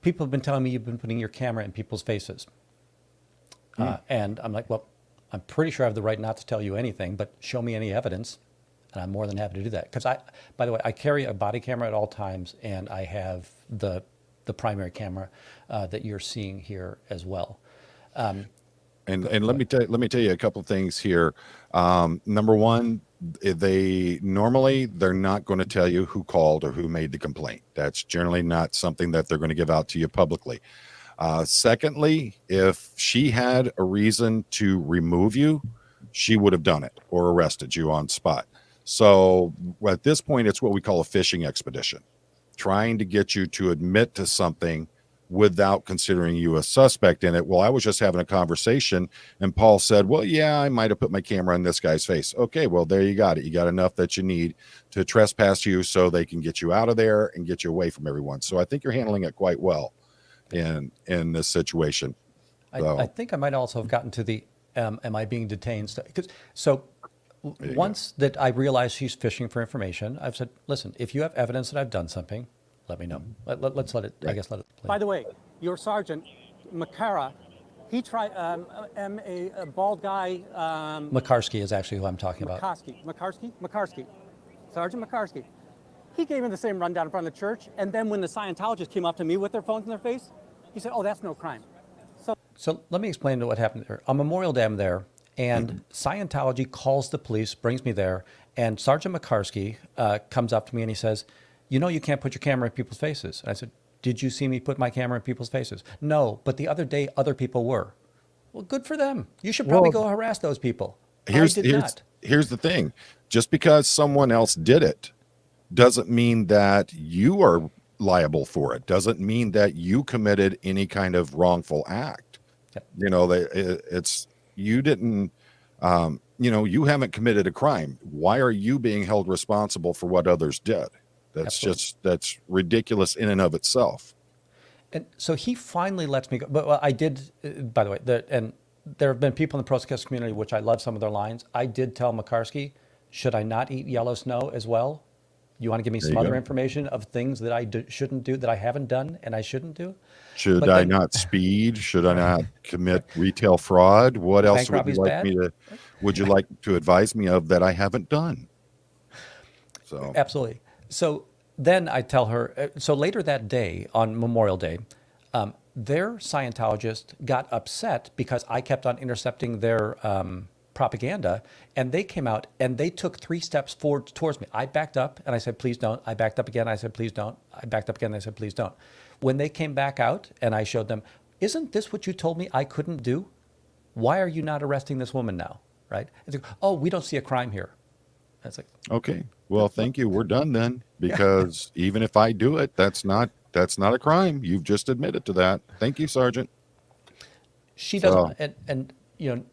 people have been telling me you've been putting your camera in people's faces. And I'm like, well, I'm pretty sure I have the right not to tell you anything, but show me any evidence. And I'm more than happy to do that. Because by the way, I carry a body camera at all times, and I have the primary camera that you're seeing here as well. And let me tell you a couple of things here. Number one, they're not going to tell you who called or who made the complaint. That's generally not something that they're going to give out to you publicly. Secondly, if she had a reason to remove you, she would have done it or arrested you on spot. So at this point, it's what we call a fishing expedition, trying to get you to admit to something without considering you a suspect in it. Well, I was just having a conversation and Paul said, well, yeah, I might have put my camera in this guy's face. Okay, well, there you got it. You got enough that you need to trespass you so they can get you out of there and get you away from everyone. So I think you're handling it quite well in this situation. I think I might also have gotten to the am I being detained? Once that I realized she's fishing for information, I've said, listen, if you have evidence that I've done something, let me know. Let's let it, I guess, let it play. By the way, your sergeant, Makara, he tried, a bald guy, Makarsky is actually who I'm talking about. Makarsky, Sergeant Makarsky. He gave me the same rundown in front of the church, and then when the Scientologists came up to me with their phones in their face, he said, oh, that's no crime. So let me explain what happened there. On Memorial Day, I'm there, and Scientology calls the police, brings me there, and Sergeant Makarsky comes up to me and he says, you know you can't put your camera in people's faces. And I said, Did you see me put my camera in people's faces? No, but the other day other people were. Well, good for them. You should probably Well, go harass those people. here's I did here's not. here's the thing. Just because someone else did it doesn't mean that you are liable for it. Doesn't mean that you committed any kind of wrongful act. Yep. You know, it's you didn't. You know, you haven't committed a crime. Why are you being held responsible for what others did? Absolutely. That's ridiculous in and of itself. And so he finally lets me go. But well, I did, by the way, and there have been people in the protest community, which I love some of their lines. I did tell Makarsky, should I not eat yellow snow as well? You want to give me There some you other go. information of things that I shouldn't do, that I haven't done and I shouldn't do? Should But I then not speed? Should I not commit retail fraud? What else bank would you robbery's like me bad? to? Would you like to advise me of that I haven't done? So Absolutely. So then I tell her, so later that day on Memorial Day, their Scientologist got upset because I kept on intercepting their propaganda, and they came out and they took 3 steps forward towards me. I backed up and I said, please don't. I backed up again. I said, please don't. I backed up again. And I said, please don't. When they came back out and I showed them, isn't this what you told me I couldn't do? Why are you not arresting this woman now? Right? It's like, oh, we don't see a crime here. That's like, okay, well, thank you. We're done then, because even if I do it, that's not a crime. You've just admitted to that. Thank you, Sergeant. she So doesn't, and you know,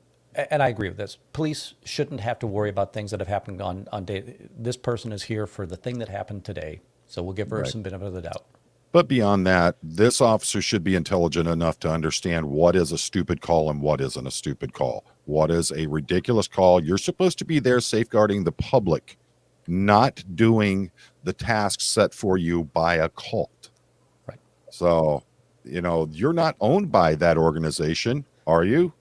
and I agree with this. Police shouldn't have to worry about things that have happened on day. This person is here for the thing that happened today, so we'll give her right. some benefit of the doubt. But beyond that, this officer should be intelligent enough to understand what is a stupid call and what isn't a stupid call. What is a ridiculous call? You're supposed to be there safeguarding the public, not doing the tasks set for you by a cult. Right. So, you know, you're not owned by that organization, are you?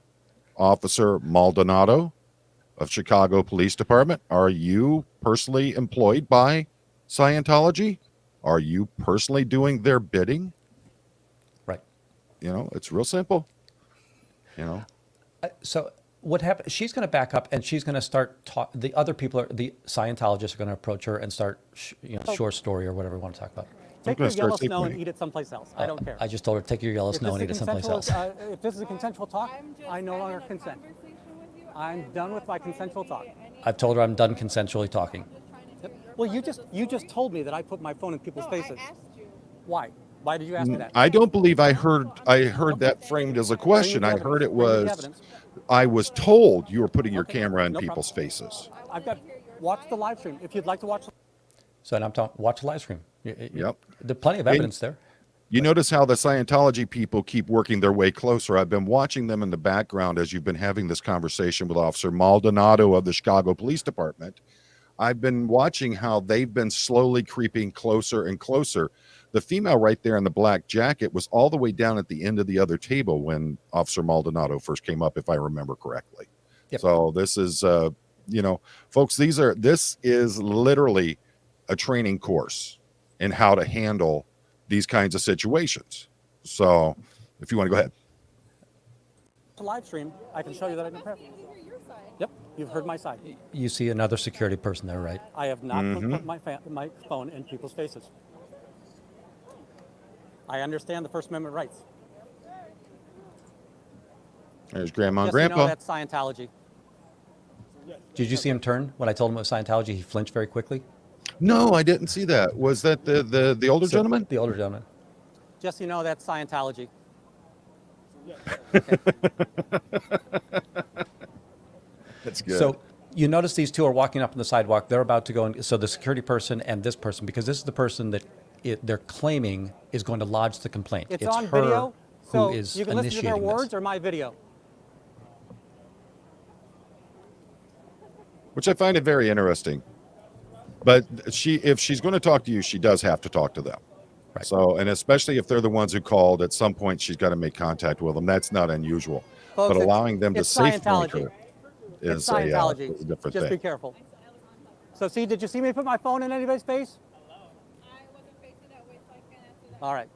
Officer Maldonado of Chicago Police Department, are you personally employed by Scientology? Are you personally doing their bidding? Right. You know, it's real simple. You know, So what happened? She's going to back up and she's going to start talk. The other people, the Scientologists, are going to approach her and start, short story or whatever you want to talk about. Take gonna your start yellow snow and sleeping. eat it someplace else. I don't care. I just told her, take your yellow If snow this and eat it is a someplace else. consensual, if this is a consensual talk, I'm just I no having longer a consent. conversation with you. I'm done with my consensual talk. I've told her I'm done consensually talking. Well, you just told me that I put my phone in people's faces. I asked you. Why? Why did you ask me that? I don't believe I heard that framed as a question. I heard it was, I was told you were putting your Okay, camera in no people's problem. faces. I've got watch the live stream if you'd like to watch. So and I'm talking, watch the live stream. Yep. There's plenty of evidence there. You notice how the Scientology people keep working their way closer. I've been watching them in the background as you've been having this conversation with Officer Maldonado of the Chicago Police Department. I've been watching how they've been slowly creeping closer and closer. The female right there in the black jacket was all the way down at the end of the other table when Officer Maldonado first came up, if I remember correctly. Yep. So this is, you know, folks, this is literally a training course in how to handle these kinds of situations. So if you want to go ahead. The live stream, I can show you that I didn't prep. Yep, you've heard my side. You see another security person there, right? I have not put my phone in people's faces. I understand the First Amendment rights. There's Grandma and Just so you Grandpa. know, that's Scientology. Did you see him turn when I told him it was Scientology? He flinched very quickly. No, I didn't see that. Was that the older So, gentleman? The older gentleman. Just so you know, that's Scientology. That's good. So you notice these two are walking up on the sidewalk. They're about to go. So the security person and this person, because this is the person that they're claiming is going to lodge the complaint. It's her on video, so who is you can listen to their initiating words this. or my video. Which I find it very interesting. But if she's going to talk to you, she does have to talk to them. Right. So, and especially if they're the ones who called, at some point she's got to make contact with them. That's not unusual. Folks, but it's- allowing them to it's safeguard Scientology. her It's is a Scientology. different Just thing. be careful. So, see, did you see me put my phone in anybody's face? I wasn't facing that way, so I can't answer that. All right.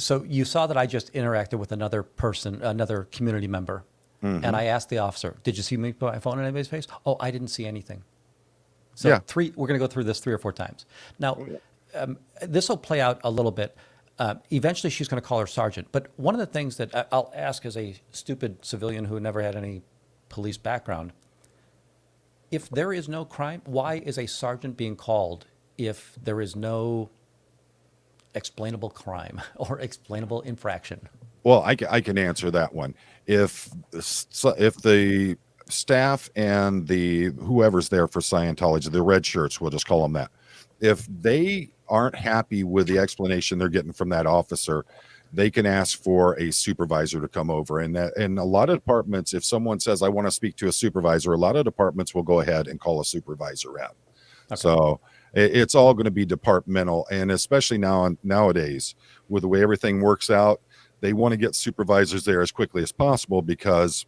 So you saw that I just interacted with another person, another community member, and I asked the officer, "Did you see me put my phone in anybody's face?" "Oh, I didn't see anything." So Yeah. we're going to go through this 3 or 4 times. Now, this will play out a little bit. Eventually, she's going to call her sergeant. But one of the things that I'll ask as a stupid civilian who never had any police background, if there is no crime, why is a sergeant being called if there is no explainable crime or explainable infraction? Well, I can answer that one. If the staff and the whoever's there for Scientology, the red shirts, we'll just call them that, if they aren't happy with the explanation they're getting from that officer, they can ask for a supervisor to come over. And that, in a lot of departments, if someone says, I want to speak to a supervisor, a lot of departments will go ahead and call a supervisor in. Okay. So it's all going to be departmental. And especially nowadays, with the way everything works out, they want to get supervisors there as quickly as possible, because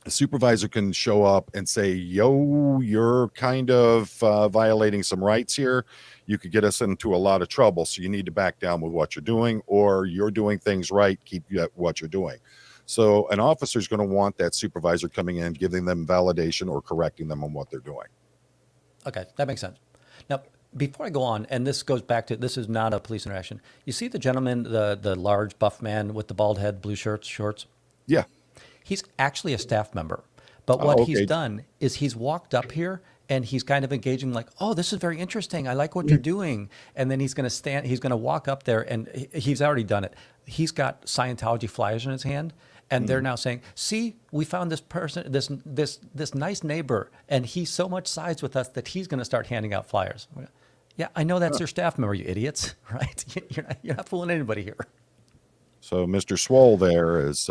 a supervisor can show up and say, yo, you're kind of violating some rights here. You could get us into a lot of trouble. So you need to back down with what you're doing, or you're doing things right. Keep what you're doing. So an officer is going to want that supervisor coming in, giving them validation or correcting them on what they're doing. Okay, that makes sense. Now, before I go on, and this goes back to, this is not a police interaction. You see the gentleman, the large buff man with the bald head, blue shorts? Yeah. He's actually a staff member. But what okay. he's done is he's walked up here and he's kind of engaging like, oh, this is very interesting. I like what you're doing. And then he's going to walk up there, and he's already done it. He's got Scientology flyers in his hand. And they're now saying, see, we found this person, this nice neighbor, and he so much sides with us that he's going to start handing out flyers. Yeah, I know that's your staff member, you idiots, right? You're not fooling anybody here. So Mr. Swole there is,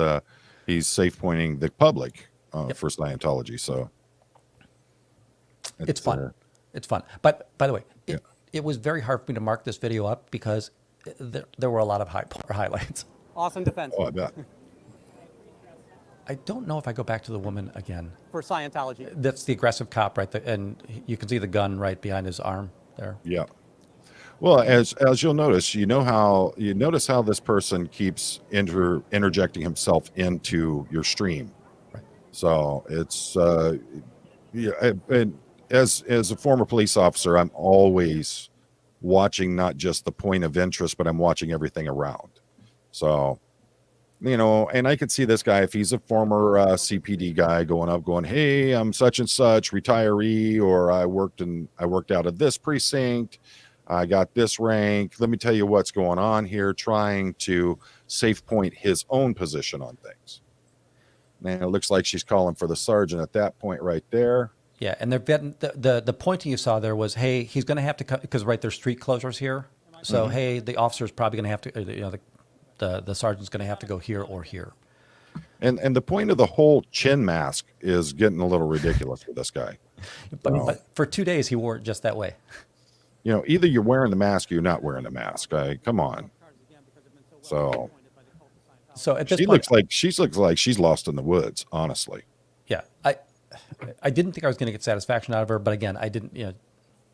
he's safe pointing the public for Scientology. So it's fun. It's fun. But by the way, it was very hard for me to mark this video up because there were a lot of highlights. Awesome defense Oh, I bet. I don't know if I go back to the woman again. for Scientology. That's the aggressive cop right there, and you can see the gun right behind his arm there. Yeah. Well, as you'll notice, you notice how this person keeps interjecting himself into your stream. Right. So it's and as a former police officer, I'm always watching not just the point of interest, but I'm watching everything around. So, and I could see this guy, if he's a former CPD guy, going, hey, I'm such and such retiree, or I worked out of this precinct, I got this rank. Let me tell you what's going on here, trying to safe point his own position on things. Man, it looks like she's calling for the sergeant at that point right there. Yeah, and they're getting the pointing you saw there was, hey, he's going to have to come because there's street closures here. So hey, the officer's probably going to have to, the sergeant's going to have to go here or here. And the point of the whole chin mask is getting a little ridiculous with this guy. But for 2 days he wore it just that way. Either you're wearing the mask or you're not wearing the mask. Come on. So at this she point, looks like she's lost in the woods, honestly. yeah, I didn't think I was going to get satisfaction out of her, but again, I didn't.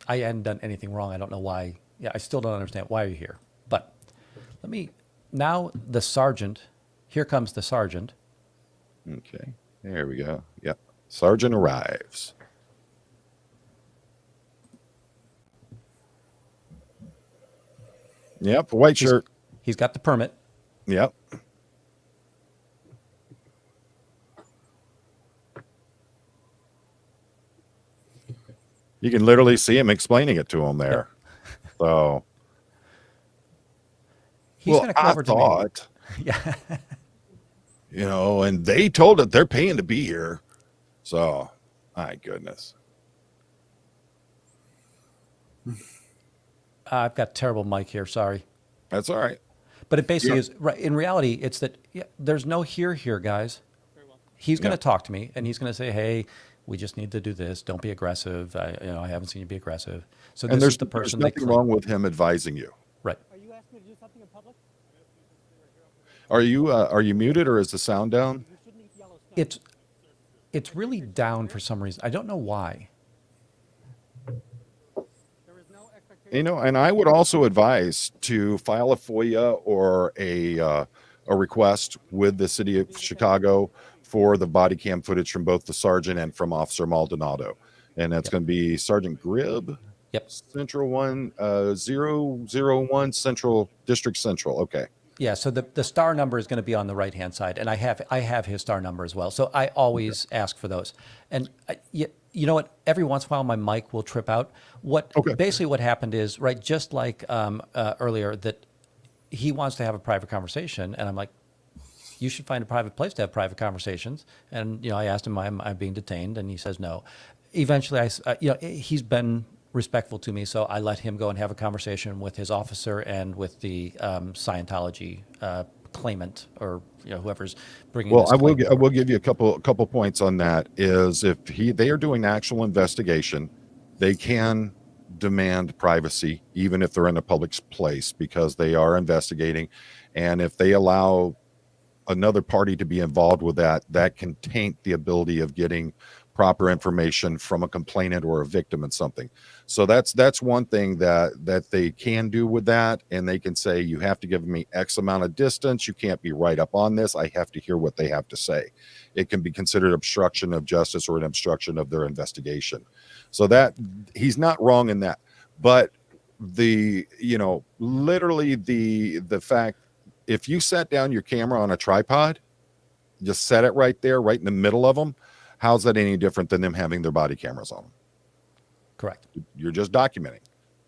I hadn't done anything wrong. I don't know why. Yeah, I still don't understand why you're here. But now the sergeant. Here comes the sergeant. Okay, there we go. Yep, sergeant arrives. Yep, white shirt. He's got the permit. Yep. You can literally see him explaining it to him there. So, He's going to come over to me. Yeah. And they told it they're paying to be here. So, my goodness. I've got terrible mic here. Sorry. That's all right. But it basically is right. In reality, it's that there's no here, guys. He's going to talk to me, and he's going to say, "Hey, we just need to do this. Don't be aggressive. I haven't seen you be aggressive." So this is the person. There's nothing wrong with him advising you. Right. Are you asking me to do something in public? Are you muted, or is the sound down? You shouldn't eat yellow snow. It's really down for some reason. I don't know why. There is no expectation. And I would also advise to file a FOIA or a request with the city of Chicago for the body cam footage from both the sergeant and from Officer Maldonado. And that's going to be Sergeant Gribb. Yep. Central 001 Central District Central. Okay. Yeah, so the star number is going to be on the right hand side, and I have his star number as well. So I always ask for those. And you know what? Every once in a while, my mic will trip out. Basically what happened is, right, just like earlier, that he wants to have a private conversation, and I'm like, you should find a private place to have private conversations. And I asked him, I'm being detained, and he says no. Eventually, he's been respectful to me, so I let him go and have a conversation with his officer and with the Scientology claimant, or whoever's bringing. Well, this I will claim give you a couple points on that. Is if they are doing actual investigation, they can demand privacy even if they're in a public place, because they are investigating, and if they allow another party to be involved with that can taint the ability of getting proper information from a complainant or a victim in something. So that's one thing that they can do with that. And they can say, you have to give me X amount of distance. You can't be right up on this. I have to hear what they have to say. It can be considered obstruction of justice or an obstruction of their investigation. So that he's not wrong in that. But literally the fact, if you set down your camera on a tripod, just set it right there, right in the middle of them, how's that any different than them having their body cameras on them? Correct. You're just documenting.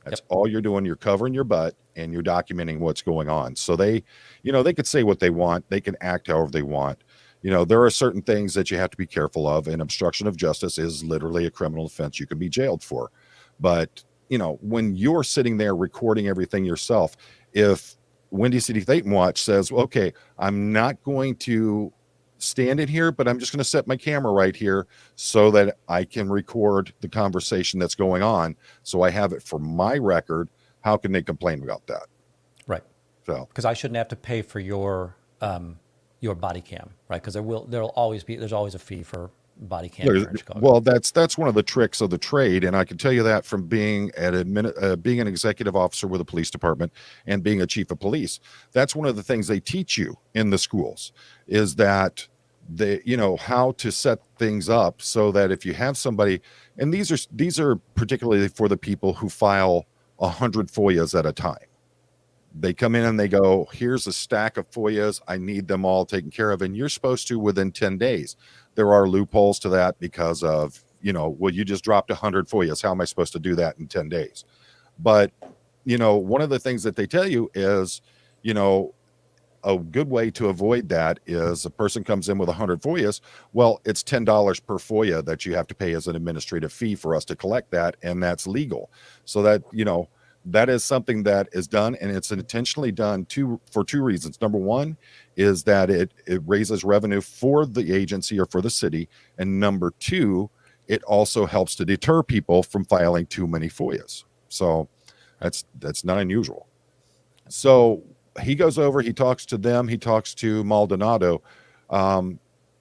That's all you're doing. You're covering your butt and you're documenting what's going on. So they could say what they want. They can act however they want. There are certain things that you have to be careful of, and obstruction of justice is literally a criminal offense you can be jailed for. But, when you're sitting there recording everything yourself, if Windy City Thetan Watch says, okay, I'm not going to stand in here, but I'm just going to set my camera right here so that I can record the conversation that's going on, so I have it for my record, how can they complain about that? Right. So, because I shouldn't have to pay for your body cam, right? Because there's always a fee for body cam here in Chicago. well, that's one of the tricks of the trade, and I can tell you that from being being an executive officer with a police department and being a chief of police. That's one of the things they teach you in the schools, is that how to set things up so that if you have somebody, and these are particularly for the people who file 100 FOIAs at a time. They come in and they go, here's a stack of FOIAs. I need them all taken care of. And you're supposed to within 10 days. There are loopholes to that because of, well, you just dropped 100 FOIAs. How am I supposed to do that in 10 days? But, one of the things that they tell you is, a good way to avoid that is a person comes in with 100 FOIAs. Well, it's $10 per FOIA that you have to pay as an administrative fee for us to collect that. And that's legal. So that, that is something that is done, and it's intentionally done for two reasons. Number one is that it raises revenue for the agency or for the city. And number two, it also helps to deter people from filing too many FOIAs. So that's not unusual. So he goes over, he talks to them, he talks to Maldonado.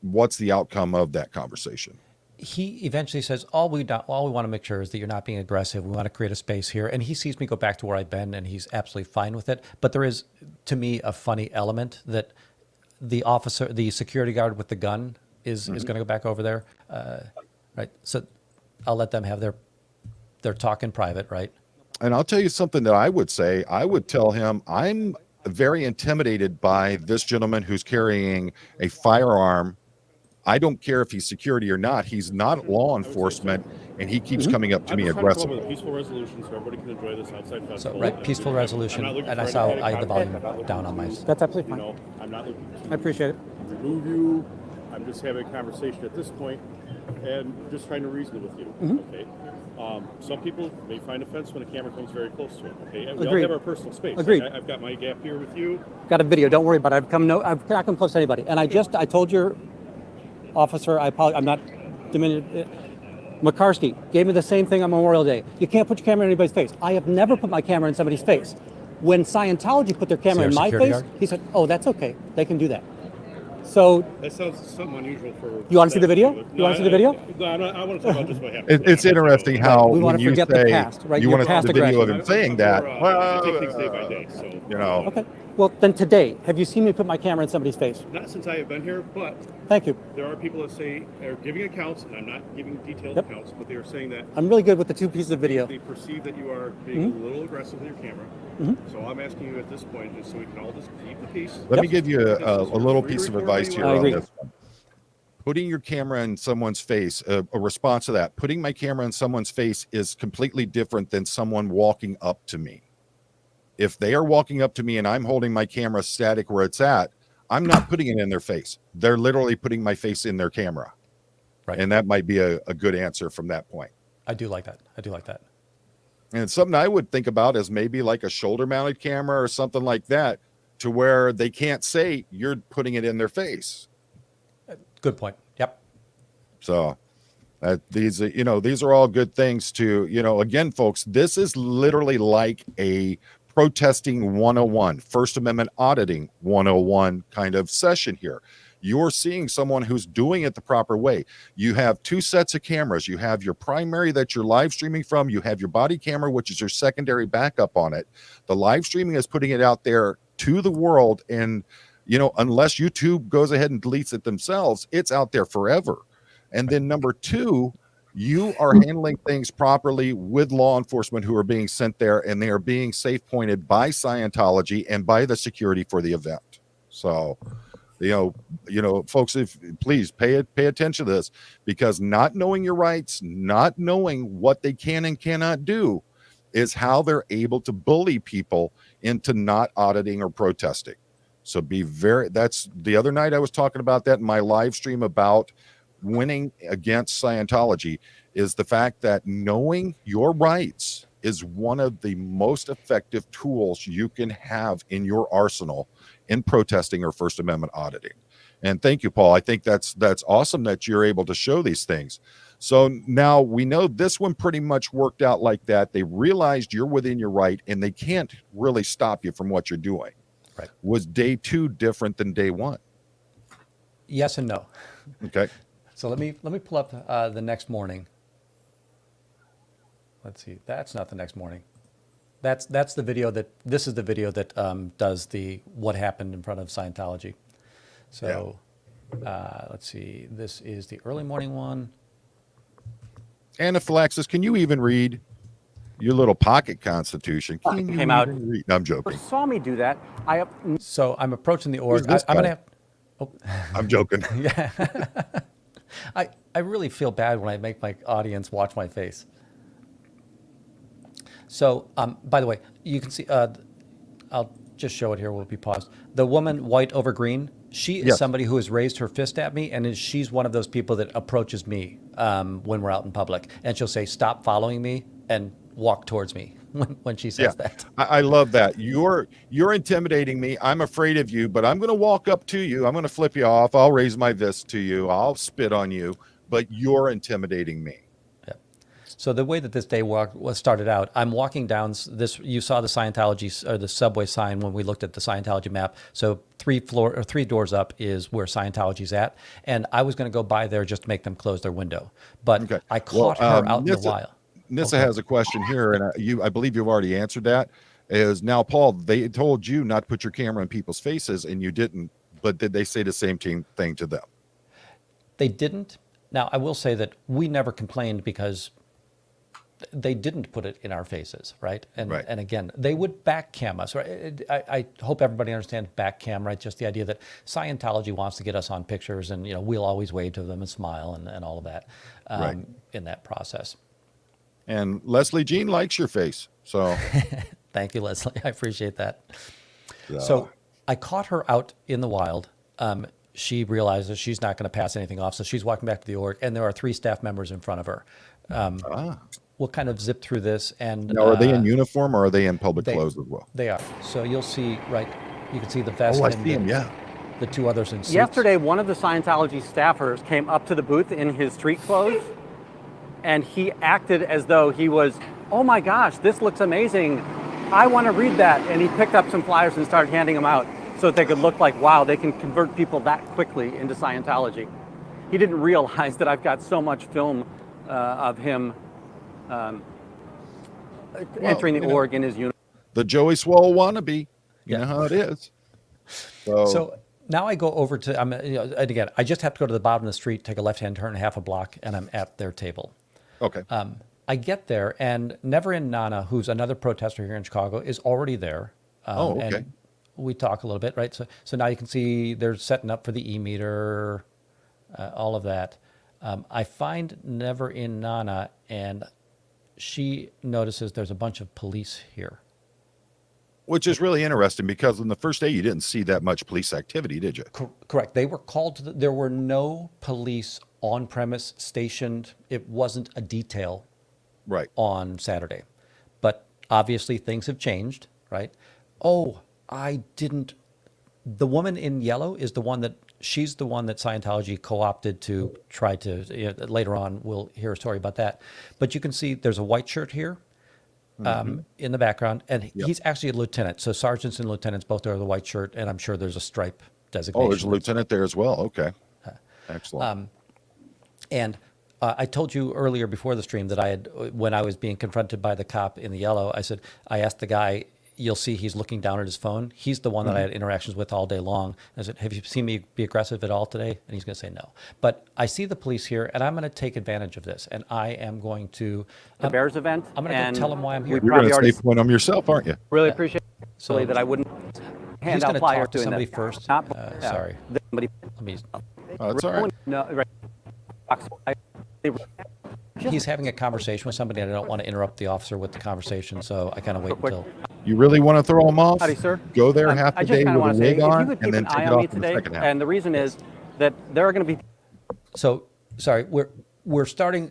What's the outcome of that conversation? He eventually says, all we want to make sure is that you're not being aggressive. We want to create a space here. And he sees me go back to where I've been, and he's absolutely fine with it. But there is, to me, a funny element that the security guard with the gun is going to go back over there. Right. So I'll let them have their talk in private. Right. And I'll tell you something that I would say. I would tell him, I'm very intimidated by this gentleman who's carrying a firearm. I don't care if he's security or not. He's not law enforcement, and he keeps coming up to me aggressively. With a peaceful resolution, so everybody can enjoy this outside festival. So, right, peaceful resolution, and I saw the volume down on my. That's absolutely fine. I'm not looking to I appreciate it. remove you. I'm just having a conversation at this point, and just trying to reason with you. Okay. Some people may find offense when a camera comes very close to them. Okay. And we all Agreed. have our personal space. Agreed. Like I've got my gap here with you. Got a video. Don't worry about it. I've not come close to anybody. And I told your officer, I apologize. I'm not diminishing. McCarskey gave me the same thing on Memorial Day. You can't put your camera in anybody's face. I have never put my camera in somebody's face. When Scientology put their camera in my face, guard? he said, "Oh, that's okay. They can do that." So That sounds something unusual for. You wanna see the video? You wanna see the video? No, I want to talk about just what happened. It's interesting how We wanna when you forget the say past, right? you Your want to see past the video of aggression. him saying that, I take things day by day. So you know, okay, Well, then today, have you seen me put my camera in somebody's face? Not since I have been here, but Thank you. there are people that say are giving accounts, and I'm not giving detailed Yep. accounts, but they are saying that I'm really good with the 2 pieces of video. they perceive that you are being a little aggressive with your camera. So I'm asking you at this point, just so we can all just keep the peace. Let me Yep. give you a little piece of advice here I on agree. this one. Putting your camera in someone's face, a response to that, putting my camera in someone's face is completely different than someone walking up to me. If they are walking up to me and I'm holding my camera static where it's at, I'm not putting it in their face. They're literally putting my face in their camera. Right. And that might be a good answer from that point. I do like that. I do like that. And something I would think about is maybe like a shoulder mounted camera or something like that, to where they can't say you're putting it in their face. Good point. Yep. So these are all good things to, again, folks, this is literally like a protesting 101, First Amendment auditing 101 kind of session here. You're seeing someone who's doing it the proper way. You have 2 sets of cameras. You have your primary that you're live streaming from. You have your body camera, which is your secondary backup on it. The live streaming is putting it out there to the world. And, unless YouTube goes ahead and deletes it themselves, it's out there forever. And then number 2, you are handling things properly with law enforcement who are being sent there, and they are being safe pointed by Scientology and by the security for the event. So, folks, if please pay attention to this, because not knowing your rights, not knowing what they can and cannot do is how they're able to bully people into not auditing or protesting. So that's the other night I was talking about that in my live stream about winning against Scientology, is the fact that knowing your rights is one of the most effective tools you can have in your arsenal in protesting or First Amendment auditing. And thank you, Paul. I think that's awesome that you're able to show these things. So now we know this one pretty much worked out like that. They realized you're within your right and they can't really stop you from what you're doing. Right. Was day 2 different than day 1? Yes and no. Okay. So let me pull up the next morning. Let's see. That's not the next morning. This is the video that does the what happened in front of Scientology. So let's see. This is the early morning one. Anaphylaxis, can you even read your little pocket constitution? Can you Came out. even read? No, I'm joking. Saw me do that. So I'm approaching the org. this I'm guy? gonna have. Oh, I'm joking. yeah. I really feel bad when I make my audience watch my face. So, by the way, you can see, I'll just show it here. We'll be paused. The woman, white over green, she is Yes. somebody who has raised her fist at me, and she's one of those people that approaches me when we're out in public. And she'll say, "Stop following me," and walk towards me when she says that. I love that. You're intimidating me. I'm afraid of you, but I'm going to walk up to you. I'm going to flip you off. I'll raise my fist to you. I'll spit on you, but you're intimidating me. So the way that this day was started out, I'm walking down this. You saw the Scientology or the subway sign when we looked at the Scientology map. So 3 doors up is where Scientology's at, and I was going to go by there just to make them close their window, but Okay. I caught her out in the Nissa- wild. Nissa Okay. has a question here, and I believe you've already answered that. Is now, Paul, they told you not to put your camera in people's faces, and you didn't. But did they say the same thing to them? They didn't. Now I will say that we never complained because they didn't put it in our faces, right? And Right. and again, they would back cam us. Right? I hope everybody understands back cam, right? Just the idea that Scientology wants to get us on pictures, and we'll always wave to them and smile and all of that Right. in that process. And Leslie Jean likes your face, so Thank you, Leslie. I appreciate that. So I caught her out in the wild. She realizes she's not going to pass anything off, so she's walking back to the org, and there are 3 staff members in front of her. We'll kind of zip through this, and now are they in uniform or are they in public they- clothes as well? They are. So you'll see, right? You can see the vest Oh, I and see him. Yeah. the 2 others in suits. Yesterday, one of the Scientology staffers came up to the booth in his street clothes, and he acted as though he was, "Oh my gosh, this looks amazing. I want to read that." And he picked up some flyers and started handing them out so that they could look like, wow, they can convert people that quickly into Scientology. He didn't realize that I've got so much film of him entering the org in his uniform. The Joey Swole wannabe. You Yeah. know how it is. So now I go over to, and again, I just have to go to the bottom of the street, take a left-hand turn, half a block, and I'm at their table. okay. I get there, and Neverin Nana, who's another protester here in Chicago, is already there. Oh, okay. And we talk a little bit, right? So now you can see they're setting up for the e-meter, all of that. I find Neverin Nana, and she notices there's a bunch of police here. Which is really interesting because on the first day you didn't see that much police activity, did you? Correct. They were called to there were no police on premise stationed. It wasn't a detail Right. on Saturday. But obviously things have changed, right? Oh, I didn't. The woman in yellow is the one that she's the one that Scientology co-opted to try to. Later on, we'll hear a story about that. But you can see there's a white shirt here in the background, and he's actually a lieutenant. So sergeants and lieutenants both are the white shirt, and I'm sure there's a stripe designation. Oh, there's a lieutenant there as well. Okay. Excellent. And I told you earlier before the stream that I had, when I was being confronted by the cop in the yellow, I asked the guy, you'll see he's looking down at his phone. He's the one that I had interactions with all day long. I said, have you seen me be aggressive at all today? And he's going to say no. But I see the police here, and I'm going to take advantage of this. And I am going to... The Bears event. I'm going to and tell them why I'm here. we You're going probably to already say point them yourself, aren't you? really appreciate So that I wouldn't he's hand going out to flyers talk to doing somebody that. first. Not, Sorry. Somebody, Let me... Oh, that's all right. no, right. He's having a conversation with somebody, and I don't want to interrupt the officer with the conversation, so I kind of wait quick. until... You really want to throw them off? Howdy, sir. Go there half I the just day kind of with want a to say, wig if you on could keep and then an take eye it on me off in the today, second half. and the reason is that there are going to be So, sorry, we're starting.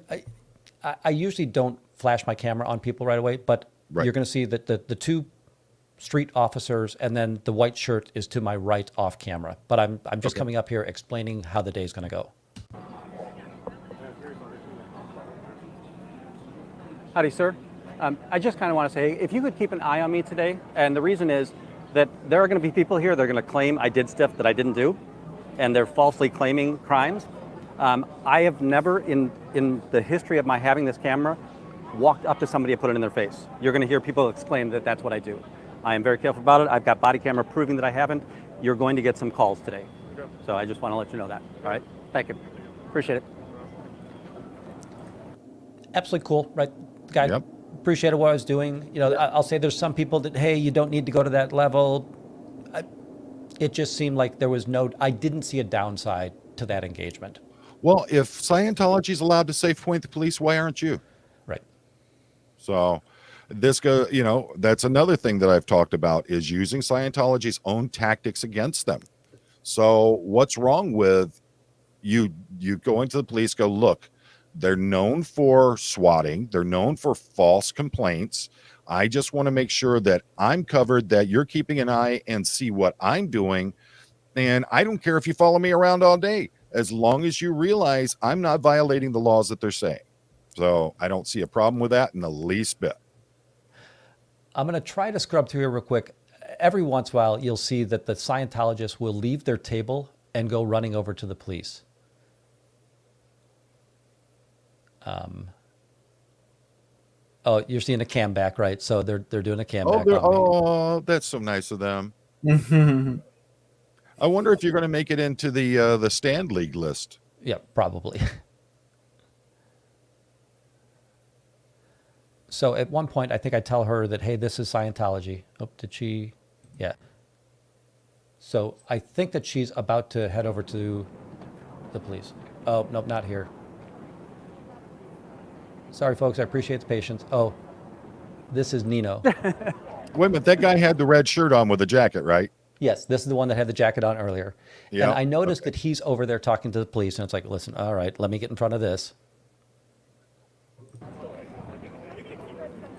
I usually don't flash my camera on people right away, but Right. you're going to see that the two street officers and then the white shirt is to my right off camera. But I'm just Okay. coming up here explaining how the day is going to go. Howdy, sir. I just kind of want to say, if you could keep an eye on me today, and the reason is that there are going to be people here that are going to claim I did stuff that I didn't do, and they're falsely claiming crimes. I have never, in the history of my having this camera, walked up to somebody and put it in their face. You're going to hear people exclaim that that's what I do. I am very careful about it. I've got body camera proving that I haven't. You're going to get some calls today. So I just want to let you know that. All right? Thank you. Appreciate it. Absolutely cool, right? Guy Yep. appreciated what I was doing. I'll say there's some people that, hey, you don't need to go to that level. It just seemed like there was I didn't see a downside to that engagement. Well, if Scientology is allowed to safe point the police, why aren't you? Right. So that's another thing that I've talked about is using Scientology's own tactics against them. So what's wrong with you going to the police, go, look, they're known for swatting. They're known for false complaints. I just want to make sure that I'm covered, that you're keeping an eye and see what I'm doing. And I don't care if you follow me around all day, as long as you realize I'm not violating the laws that they're saying. So I don't see a problem with that in the least bit. I'm going to try to scrub through here real quick. Every once in a while, you'll see that the Scientologists will leave their table and go running over to the police. Oh, you're seeing a cam back, right? So they're doing a cam back. On me. That's so nice of them. I wonder if you're going to make it into the stand league list. Yeah, probably. So at one point, I think I tell her that, hey, this is Scientology. Oh, did she? Yeah. So I think that she's about to head over to the police. Oh, nope, not here. Sorry, folks. I appreciate the patience. Oh, this is Nino. Wait a minute. That guy had the red shirt on with a jacket, right? Yes, this is the one that had the jacket on earlier. Yeah, And I noticed that he's over there talking to the police, and it's like, listen, all right, let me get in front of this.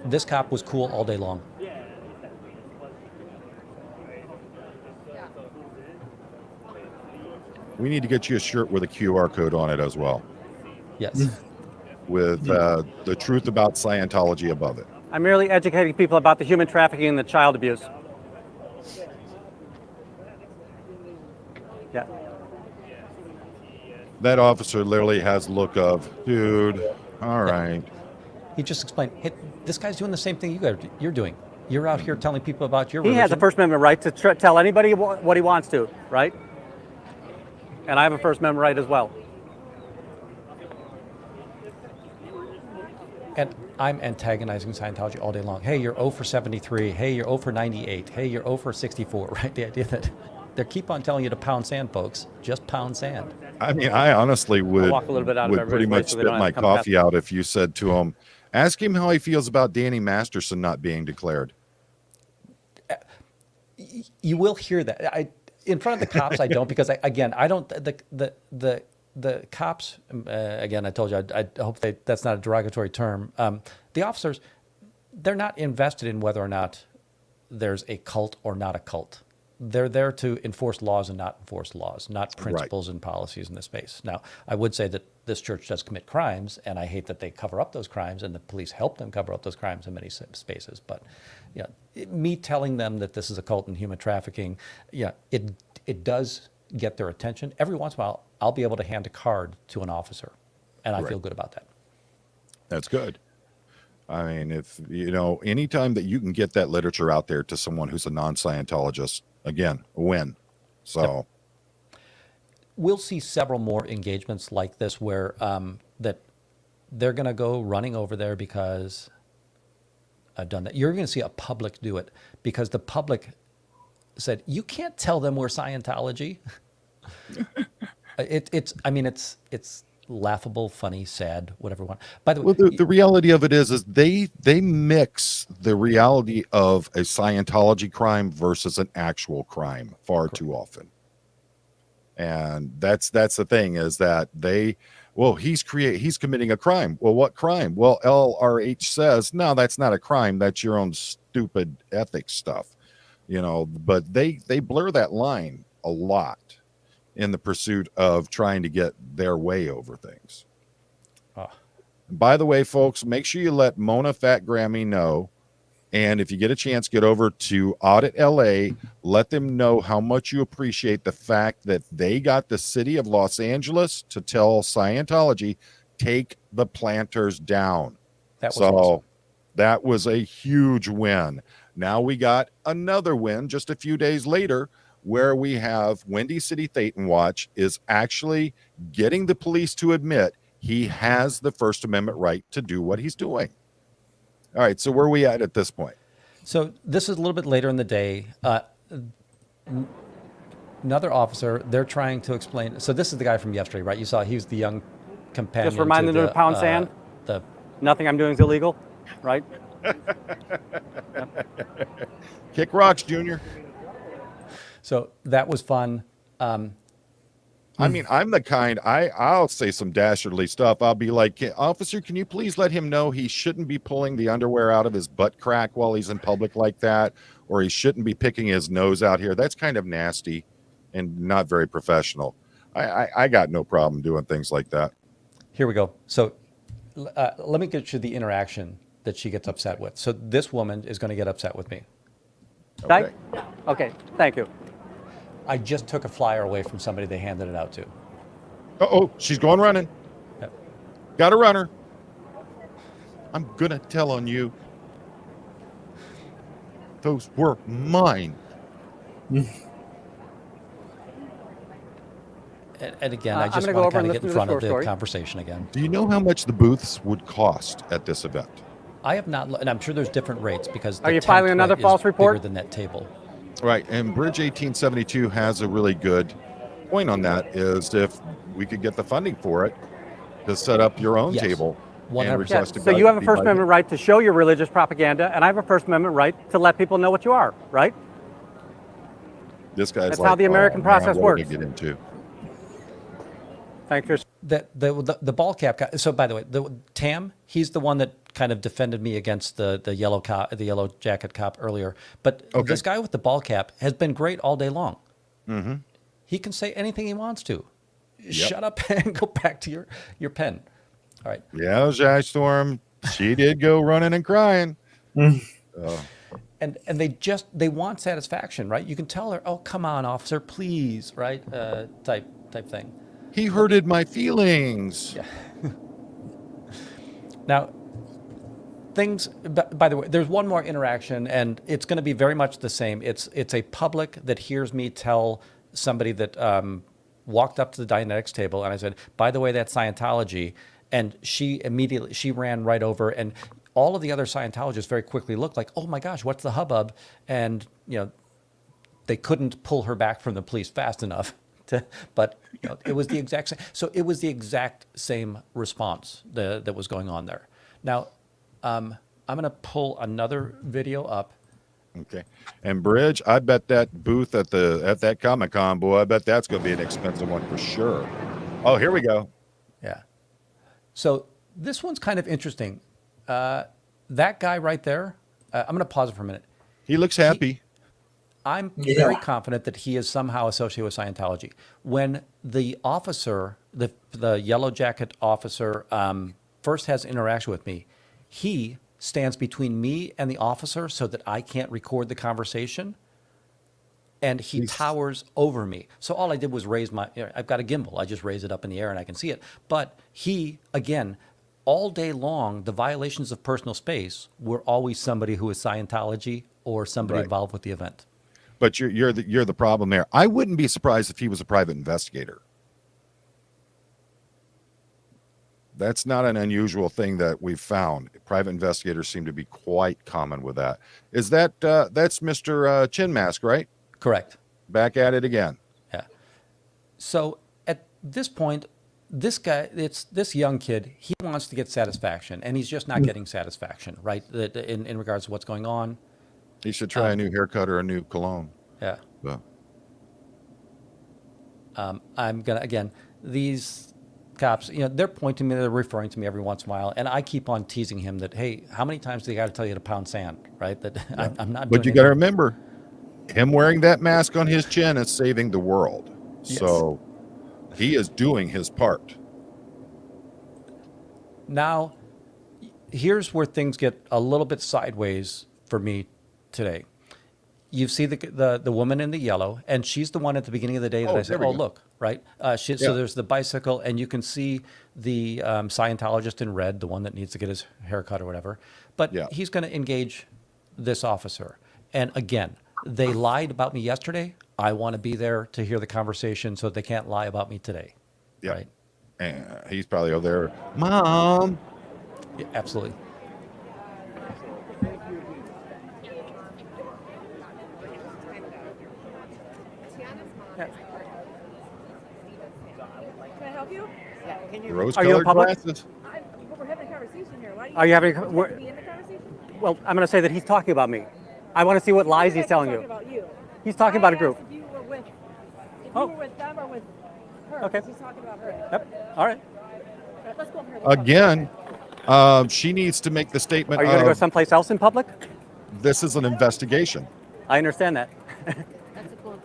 This cop was cool all day long. We need to get you a shirt with a QR code on it as well, Yes. with the truth about Scientology above it. I'm merely educating people about the human trafficking and the child abuse. Yeah. That officer literally has look of, dude, all right. He just explained, hey, this guy's doing the same thing you're doing. You're out here telling people about your He religion. has a First Amendment right to tell anybody what he wants to, right? And I have a First Amendment right as well. And I'm antagonizing Scientology all day long. Hey, you're 0 for 73. Hey, you're 0 for 98. Hey, you're 0 for 64, right? The idea that they keep on telling you to pound sand, folks. Just pound sand. I mean, I honestly would, walk a little bit out of would everybody's pretty way much so they spit don't have my to come past coffee out if you said to him, ask him how he feels about Danny Masterson not being declared. You will hear that. In front of the cops, I don't, because I don't. The cops. Again, I told you. I hope that's not a derogatory term. The officers, they're not invested in whether or not there's a cult or not a cult. They're there to enforce laws and not enforce laws, not principles and policies in this space. Now, I would say that this church does commit crimes, and I hate that they cover up those crimes, and the police help them cover up those crimes in many spaces. But, me telling them that this is a cult and human trafficking, it does get their attention. Every once in a while, I'll be able to hand a card to an officer, and I feel good about that. That's good. I mean, if anytime that you can get that literature out there to someone who's a non-Scientologist, again, a win. So we'll see several more engagements like this where that they're going to go running over there because I've done that. You're going to see a public do it because the public said, you can't tell them we're Scientology. It's laughable, funny, sad, whatever you want. By the way, well, the reality of it is they mix the reality of a Scientology crime versus an actual crime far too often. And that's the thing is that he's committing a crime. Well, what crime? Well, LRH says, no, that's not a crime. That's your own stupid ethics stuff, but they blur that line a lot in the pursuit of trying to get their way over things. By the way, folks, make sure you let Mona Fat Grammy know. And if you get a chance, get over to Audit LA. Let them know how much you appreciate the fact that they got the city of Los Angeles to tell Scientology, take the planters down. That was awesome. That was a huge win. Now we got another win just a few days later, where we have Windy City Thetan Watch is actually getting the police to admit he has the First Amendment right to do what he's doing. All right, so where are we at this point? So this is a little bit later in the day. Another officer, they're trying to explain. So this is the guy from yesterday, right? You saw he was the young companion. Just remind them to pound sand. Nothing I'm doing is illegal, right? Kick rocks, Junior. So that was fun. I mean, I'm the kind, I'll say some dastardly stuff. I'll be like, officer, can you please let him know he shouldn't be pulling the underwear out of his butt crack while he's in public like that, or he shouldn't be picking his nose out here. That's kind of nasty and not very professional. I got no problem doing things like that. Here we go. So let me get you the interaction that she gets upset with. So this woman is going to get upset with me. Okay. Okay, thank you. I just took a flyer away from somebody they handed it out to. Uh-oh, she's going running. Yep. Got a runner. I'm going to tell on you. Those were mine. And again, I I'm just gonna go want to over kind and of get in listen to front this of the story. conversation again. Do you know how much the booths would cost at this event? I have not, and I'm sure there's different rates because the Are you tent filing another rate false is report? bigger than that table. Right, and Bridge 1872 has a really good point on that, is if we could get the funding for it to set up your own Yes, table 100%. and request So you have a First Amendment Amendment right to show your religious propaganda, and I have a First Amendment right to let people know what you are, right? This guy's That's like, how the American "Oh, process man, what did works." I get into? Thanks for The ball cap guy. So by the way, the Tam, he's the one that kind of defended me against the yellow cop, the yellow jacket cop earlier. But Okay. this guy with the ball cap has been great all day long. Mm-hmm. He can say anything he wants to. Shut up and go back to your pen. All right. Yeah, Jack Storm, she did go running and crying. And they want satisfaction, right? You can tell her, oh, come on, officer, please, right? Type thing. He hurted my feelings. Now, things. By the way, there's one more interaction, and it's going to be very much the same. It's a public that hears me tell somebody that walked up to the Dianetics table, and I said, "By the way, that's Scientology," and she ran right over, and all of the other Scientologists very quickly looked like, "Oh my gosh, what's the hubbub?" And they couldn't pull her back from the police fast enough. But it was the exact same. So it was the exact same response that was going on there. Now, I'm going to pull another video up. Okay. And Bridge, I bet that booth at that Comic-Con, boy, I bet that's going to be an expensive one for sure. Oh, here we go. Yeah. So this one's kind of interesting. That guy right there, I'm going to pause it for a minute. He looks happy. I'm very confident that he is somehow associated with Scientology. When the officer, the yellow jacket officer, first has interaction with me, he stands between me and the officer so that I can't record the conversation, and he towers over me. So all I did was raise I've got a gimbal. I just raise it up in the air and I can see it. But he, again, all day long, the violations of personal space were always somebody who is Scientology or somebody involved with the event. But you're the problem there. I wouldn't be surprised if he was a private investigator. That's not an unusual thing that we've found. Private investigators seem to be quite common with that. Is that that's Mr. Chin Mask, right? Correct. Back at it again. Yeah. So at this point, this guy, it's this young kid, he wants to get satisfaction, and he's just not getting satisfaction, right? In regards to what's going on. He should try a new haircut or a new cologne. Yeah. So. I'm going to, again, these cops, they're pointing me, they're referring to me every once in a while, and I keep on teasing him that, hey, how many times do they got to tell you to pound sand, right? That I'm not doing But you got to remember, him wearing that mask on his chin is saving the world. Yes. So he is doing his part. Now, here's where things get a little bit sideways for me today. You see the woman in the yellow, and she's the one at the beginning of the day that I said, "Oh, look, right." So there's the bicycle, and you can see the Scientologist in red, the one that needs to get his haircut or whatever. But he's going to engage this officer. And again, they lied about me yesterday. I want to be there to hear the conversation so that they can't lie about me today. Yeah. Right? And he's probably over there, Mom. Yeah, absolutely. Can I help you? Are you in Rose-colored public? glasses. We're having a conversation here. Why do Are you having? want to be in the conversation? Well, I'm going to say that he's talking about me. I want to see what lies he's telling Talking you. about you. He's talking about a group. If you were with, Oh. them or with her. Okay. He's talking about her. Yep. All right. Right, let's go over here. We'll talk. Again, she needs to make the statement Are you going to go of, someplace else in public? this is an investigation. I understand that. That's a cool.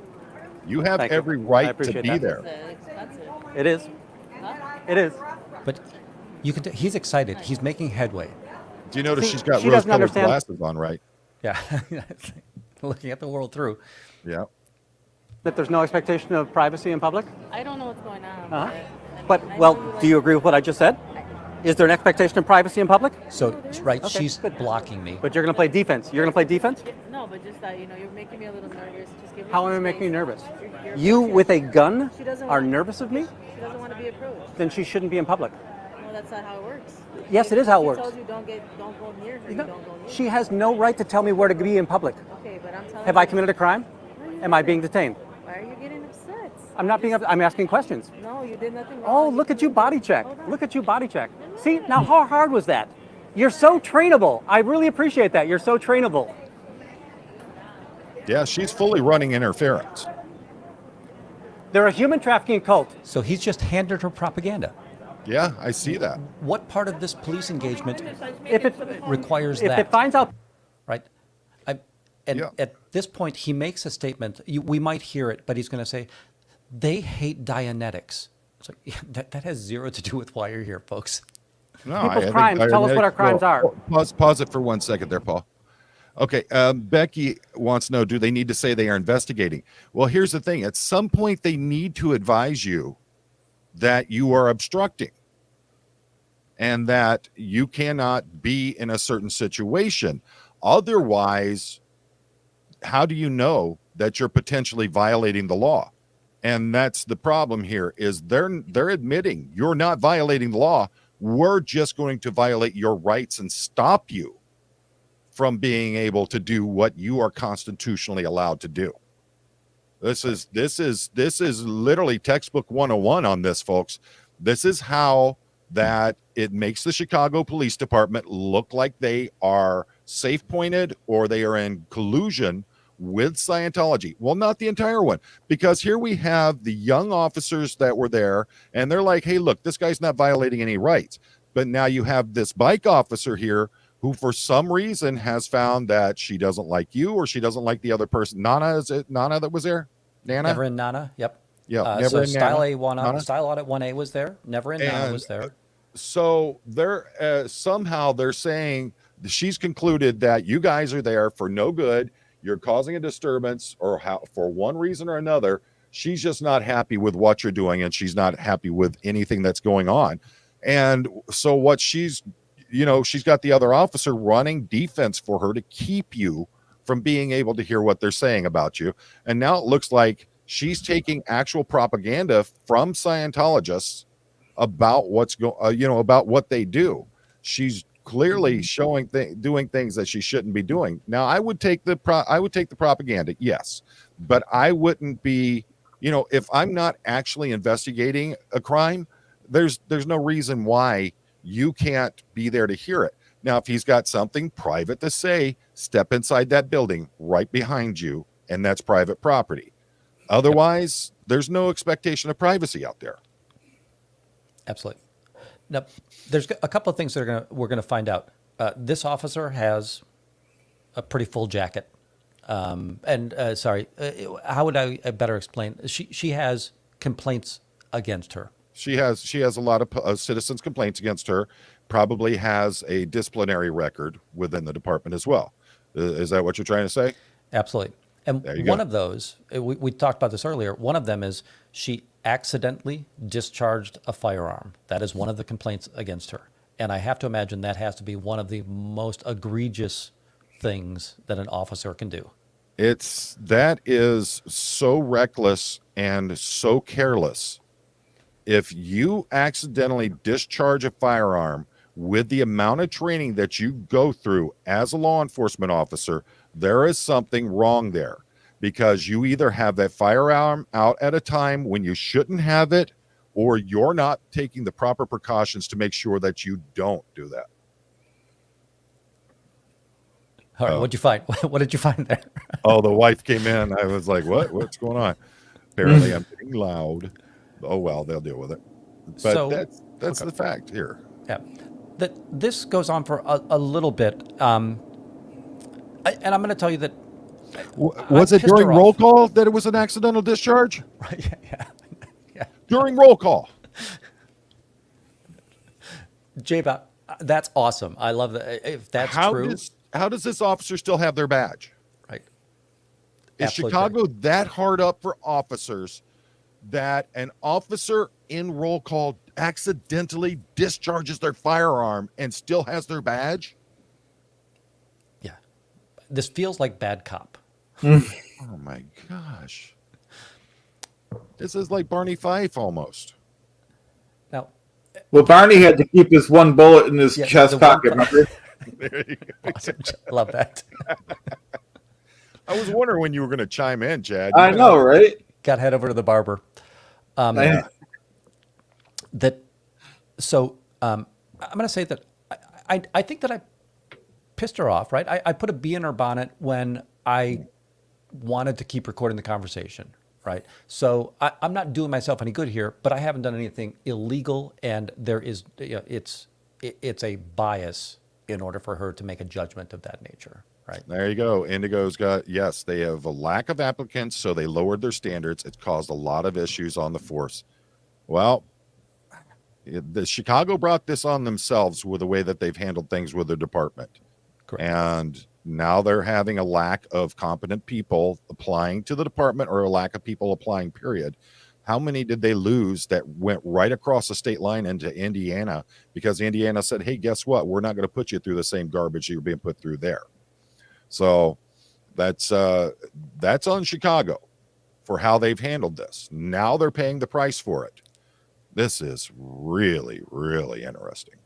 You have Thank you. every I right to appreciate be that. there. It's expensive. It is. It is. But you can. He's excited. He's making headway. Do you notice See, she's got she doesn't rose-colored understand- glasses on, right? Yeah. Looking at the world through. Yeah. That there's no expectation of privacy in public? I don't know what's going on. Uh-huh. But, But, well, do you agree with what I just said? Is there an expectation of privacy in public? So, right, Okay, she's good. blocking me. But you're going to play defense. You're going to play defense? No, but just that, you're making me a little nervous. Just give me How some am I making you space. nervous? You're You approaching- with a gun She doesn't are want- nervous of me? She doesn't want to be approached. Then she shouldn't be in public. No, that's not how it works. Yes, it is how it She works. told you don't go near her. You No, don't go near she her. has no right to tell me where to be in public. Okay, but I'm telling Have you. I committed a crime? Am I being detained? Why are you getting upset? I'm not being. I'm asking questions. No, you did nothing wrong. Oh, look at you body check. Look at you body check. See, now how hard was that? You're so trainable. I really appreciate that. You're so trainable. Yeah, she's fully running interference. They're a human trafficking cult. So he's just handed her propaganda. Yeah, I see that. What part of this police engagement If it requires if that? it finds out, Right? And Yeah. at this point, he makes a statement. We might hear it, but he's going to say, they hate Dianetics. It's like, yeah, that has zero to do with why you're here, folks. No, People's think crimes. Tell us what our crimes are. Pause it for 1 second there, Paul. Okay, Becky wants to know, do they need to say they are investigating? Well, here's the thing. At some point, they need to advise you that you are obstructing. and that you cannot be in a certain situation. Otherwise, how do you know that you're potentially violating the law? And that's the problem here, is they're admitting you're not violating the law. We're just going to violate your rights and stop you from being able to do what you are constitutionally allowed to do. This is literally textbook 101 on this, folks. This is how that it makes the Chicago Police Department look like they are safe pointed or they are in collusion with Scientology. Well, not the entire one, because here we have the young officers that were there and they're like, hey, look, this guy's not violating any rights. But now you have this bike officer here who for some reason has found that she doesn't like you or she doesn't like the other person. Nana, is it Nana that was there? Nana? Never in Nana. Yep. Yeah, So Never in Style Nana. A1, Style Audit 1A was there. Never in Nana And was there. so they're somehow they're saying she's concluded that you guys are there for no good. You're causing a disturbance, or how, for one reason or another, she's just not happy with what you're doing, and she's not happy with anything that's going on. And so what she's got the other officer running defense for her to keep you from being able to hear what they're saying about you. And now it looks like she's taking actual propaganda from Scientologists about what's about what they do. She's clearly doing things that she shouldn't be doing. Now, I would take the propaganda, yes, but I wouldn't be, if I'm not actually investigating a crime, there's no reason why you can't be there to hear it. Now, if he's got something private to say, step inside that building right behind you, and that's private property. Otherwise, there's no expectation of privacy out there. Absolutely. Now, there's a couple of things that we're going to find out. This officer has a pretty full jacket. How would I better explain? She has complaints against her. She has a lot of citizens' complaints against her. Probably has a disciplinary record within the department as well. Is that what you're trying to say? Absolutely. And one of those, we talked about this earlier, one of them is she accidentally discharged a firearm. That is one of the complaints against her. And I have to imagine that has to be one of the most egregious things that an officer can do. That is so reckless and so careless. If you accidentally discharge a firearm with the amount of training that you go through as a law enforcement officer, there is something wrong there, because you either have that firearm out at a time when you shouldn't have it, or you're not taking the proper precautions to make sure that you don't do that. All right, what'd you find? What did you find there? Oh, the wife came in. I was like, what's going on? Apparently I'm getting loud. Oh, well, they'll deal with it. But So- that's the fact here. Yeah. This goes on for a little bit. And I'm going to tell you that. Was it pissed her during roll off. call that it was an accidental discharge? Right, yeah. During roll call. J-Bot, that's awesome. I love that. If that's true. How does this officer still have their badge? Right. Is Absolutely Chicago that hard up for officers that an officer in roll call accidentally discharges their firearm and still has their badge? Yeah. This feels like bad cop. Oh my gosh. This is like Barney Fife almost. Now, Well, Barney had to keep his one bullet in his Yeah, chest the one pocket. Remember? There you go. awesome. Love that. I was wondering when you were going to chime in, Chad. I know, right? Got to head over to the barber. I'm going to say that I think that I pissed her off, right? I put a bee in her bonnet when I wanted to keep recording the conversation, right? So I'm not doing myself any good here, but I haven't done anything illegal, and there is, it's a bias in order for her to make a judgment of that nature, right? There you go. Indigo's yes, they have a lack of applicants, so they lowered their standards. It's caused a lot of issues on the force. Well, the Chicago brought this on themselves with the way that they've handled things with their department. Correct. And now they're having a lack of competent people applying to the department, or a lack of people applying, period. How many did they lose that went right across the state line into Indiana because Indiana said, hey, guess what? We're not going to put you through the same garbage you're being put through there. So that's on Chicago for how they've handled this. Now they're paying the price for it. This is really, really interesting.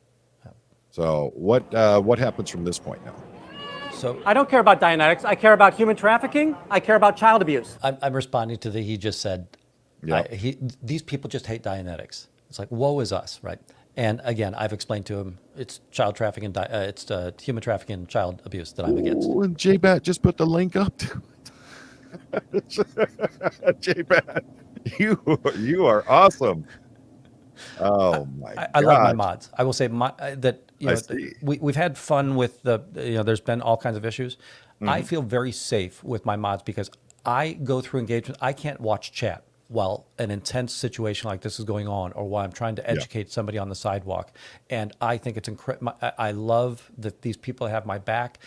So what happens from this point now? So I don't care about Dianetics. I care about human trafficking. I care about child abuse. I'm responding to he just said, Yeah. these people just hate Dianetics. It's like, woe is us, right? And again, I've explained to him it's child trafficking, it's human trafficking and child abuse that I'm against. Oh, and J-Bat just put the link up to it. J-Bat, you are awesome. Oh my God. I love my mods. I will say that I see. we've had fun with there's been all kinds of issues. I feel very safe with my mods because I go through engagement. I can't watch chat while an intense situation like this is going on, or while I'm trying to educate somebody on the sidewalk. And I think it's incredible. I love that these people have my back.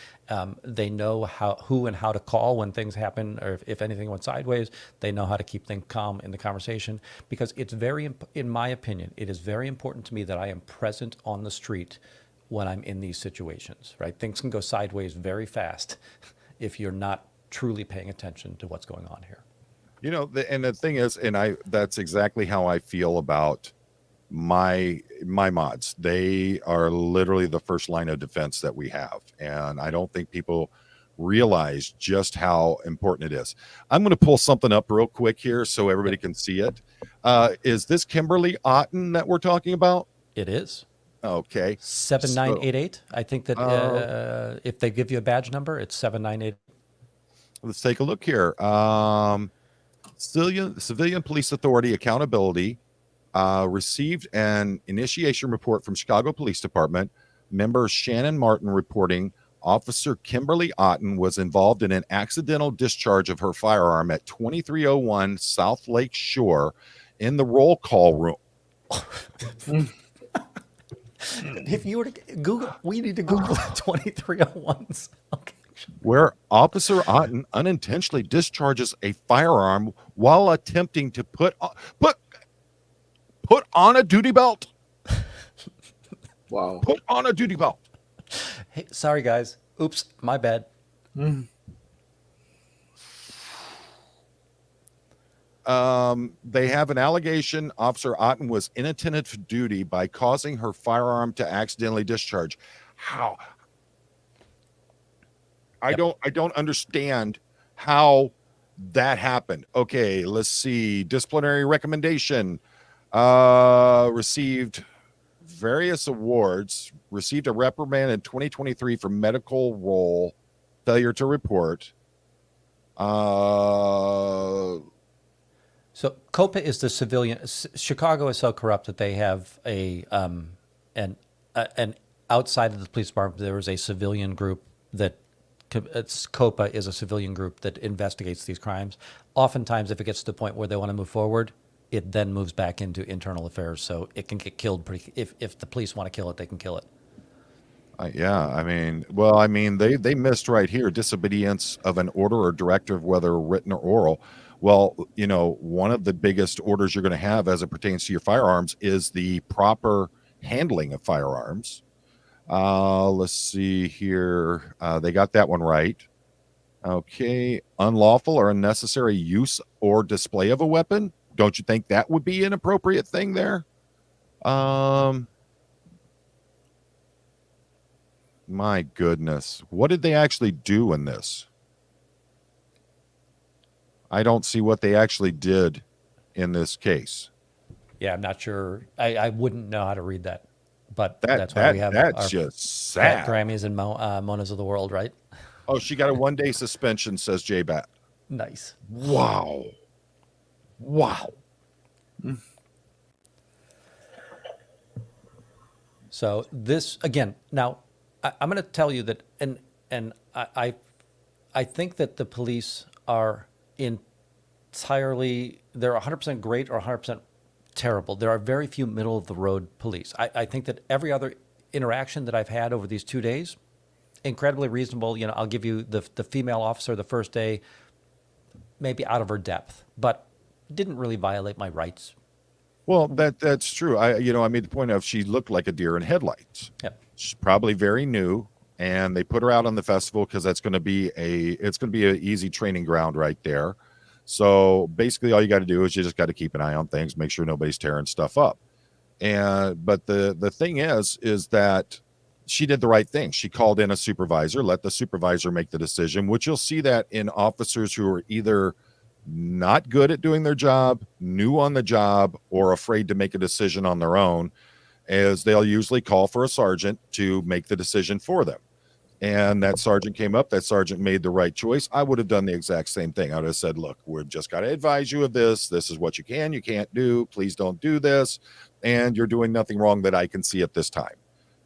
They know who and how to call when things happen, or if anything went sideways. They know how to keep things calm in the conversation, because it's in my opinion, it is very important to me that I am present on the street when I'm in these situations, right? Things can go sideways very fast if you're not truly paying attention to what's going on here. You know, and the thing is, that's exactly how I feel about my mods. They are literally the first line of defense that we have. And I don't think people realize just how important it is. I'm going to pull something up real quick here so everybody can see it. Is this Kimberly Otten that we're talking about? It is. Okay. 7988. I think that if they give you a badge number, it's 798. Let's take a look here. Civilian Police Authority Accountability received an initiation report from Chicago Police Department. Member Shannon Martin reporting Officer Kimberly Otten was involved in an accidental discharge of her firearm at 2301 South Lake Shore in the roll call room. If you were to Google, we need to Google 2301s. Okay. Where Officer Otten unintentionally discharges a firearm while attempting to put on a duty belt. Wow. Put on a duty belt. Hey, sorry guys. Oops, my bad. They have an allegation Officer Otten was inattentive to duty by causing her firearm to accidentally discharge. How? I don't understand how that happened. Okay, let's see. Disciplinary recommendation. Received various awards. Received a reprimand in 2023 for medical role failure to report. So COPA is the civilian. Chicago is so corrupt that they have an outside of the police department, there is a civilian group that COPA is a civilian group that investigates these crimes. Oftentimes, if it gets to the point where they want to move forward, it then moves back into internal affairs. So it can get killed if the police want to kill it, they can kill it. Yeah, I mean, they missed right here. Disobedience of an order or directive, whether written or oral. Well, you know, one of the biggest orders you're going to have as it pertains to your firearms is the proper handling of firearms. Let's see here. They got that one right. Okay. Unlawful or unnecessary use or display of a weapon. Don't you think that would be an appropriate thing there? My goodness. What did they actually do in this? I don't see what they actually did in this case. Yeah, I'm not sure. I wouldn't know how to read that. But that's why we have that's our just Fat sad. Grammys and Monas of the world, right? Oh, she got a 1-day suspension, says J-Bat. Nice. Wow. Wow. So this again. Now, I'm going to tell you that, and I think that the police are entirely, they're 100% great or 100% terrible. There are very few middle of the road police. I think that every other interaction that I've had over these 2 days, incredibly reasonable. You know, I'll give you the female officer the first day, maybe out of her depth, but didn't really violate my rights. Well, that's true. I made the point of she looked like a deer in headlights. Yep. She's probably very new, and they put her out on the festival because it's going to be an easy training ground right there. So basically, all you got to do is you just got to keep an eye on things, make sure nobody's tearing stuff up. But the thing is that she did the right thing. She called in a supervisor, let the supervisor make the decision, which you'll see that in officers who are either not good at doing their job, new on the job, or afraid to make a decision on their own, as they'll usually call for a sergeant to make the decision for them. And that sergeant came up, that sergeant made the right choice. I would have done the exact same thing. I would have said, look, we've just got to advise you of this. This is what you can't do. Please don't do this. And you're doing nothing wrong that I can see at this time.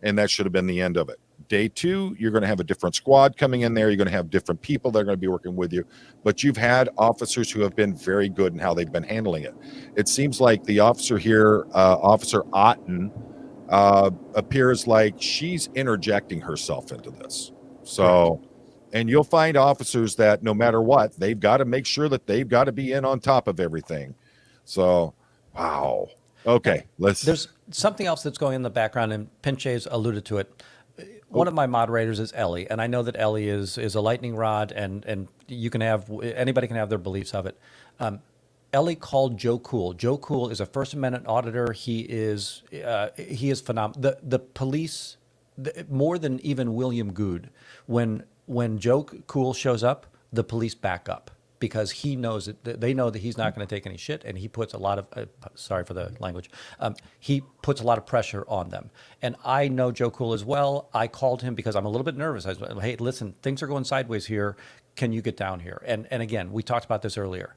And that should have been the end of it. Day 2, you're going to have a different squad coming in there. You're going to have different people that are going to be working with you. But you've had officers who have been very good in how they've been handling it. It seems like the officer here, Officer Otten, appears like she's interjecting herself into this. So, and you'll find officers that no matter what, they've got to make sure that they've got to be in on top of everything. So, wow. Okay, There's something else that's going in the background, and Pinche's alluded to it. One of my moderators is Ellie, and I know that Ellie is a lightning rod, and you can have anybody can have their beliefs of it. Ellie called Joe Cool. Joe Cool is a First Amendment auditor. He is phenomenal. The police, more than even William Good, when Joe Cool shows up, the police back up, because he knows that they know that he's not going to take any shit, and he puts a lot of sorry for the language. He puts a lot of pressure on them, and I know Joe Cool as well. I called him because I'm a little bit nervous. I was like, hey, listen, things are going sideways here. Can you get down here? And again, we talked about this earlier.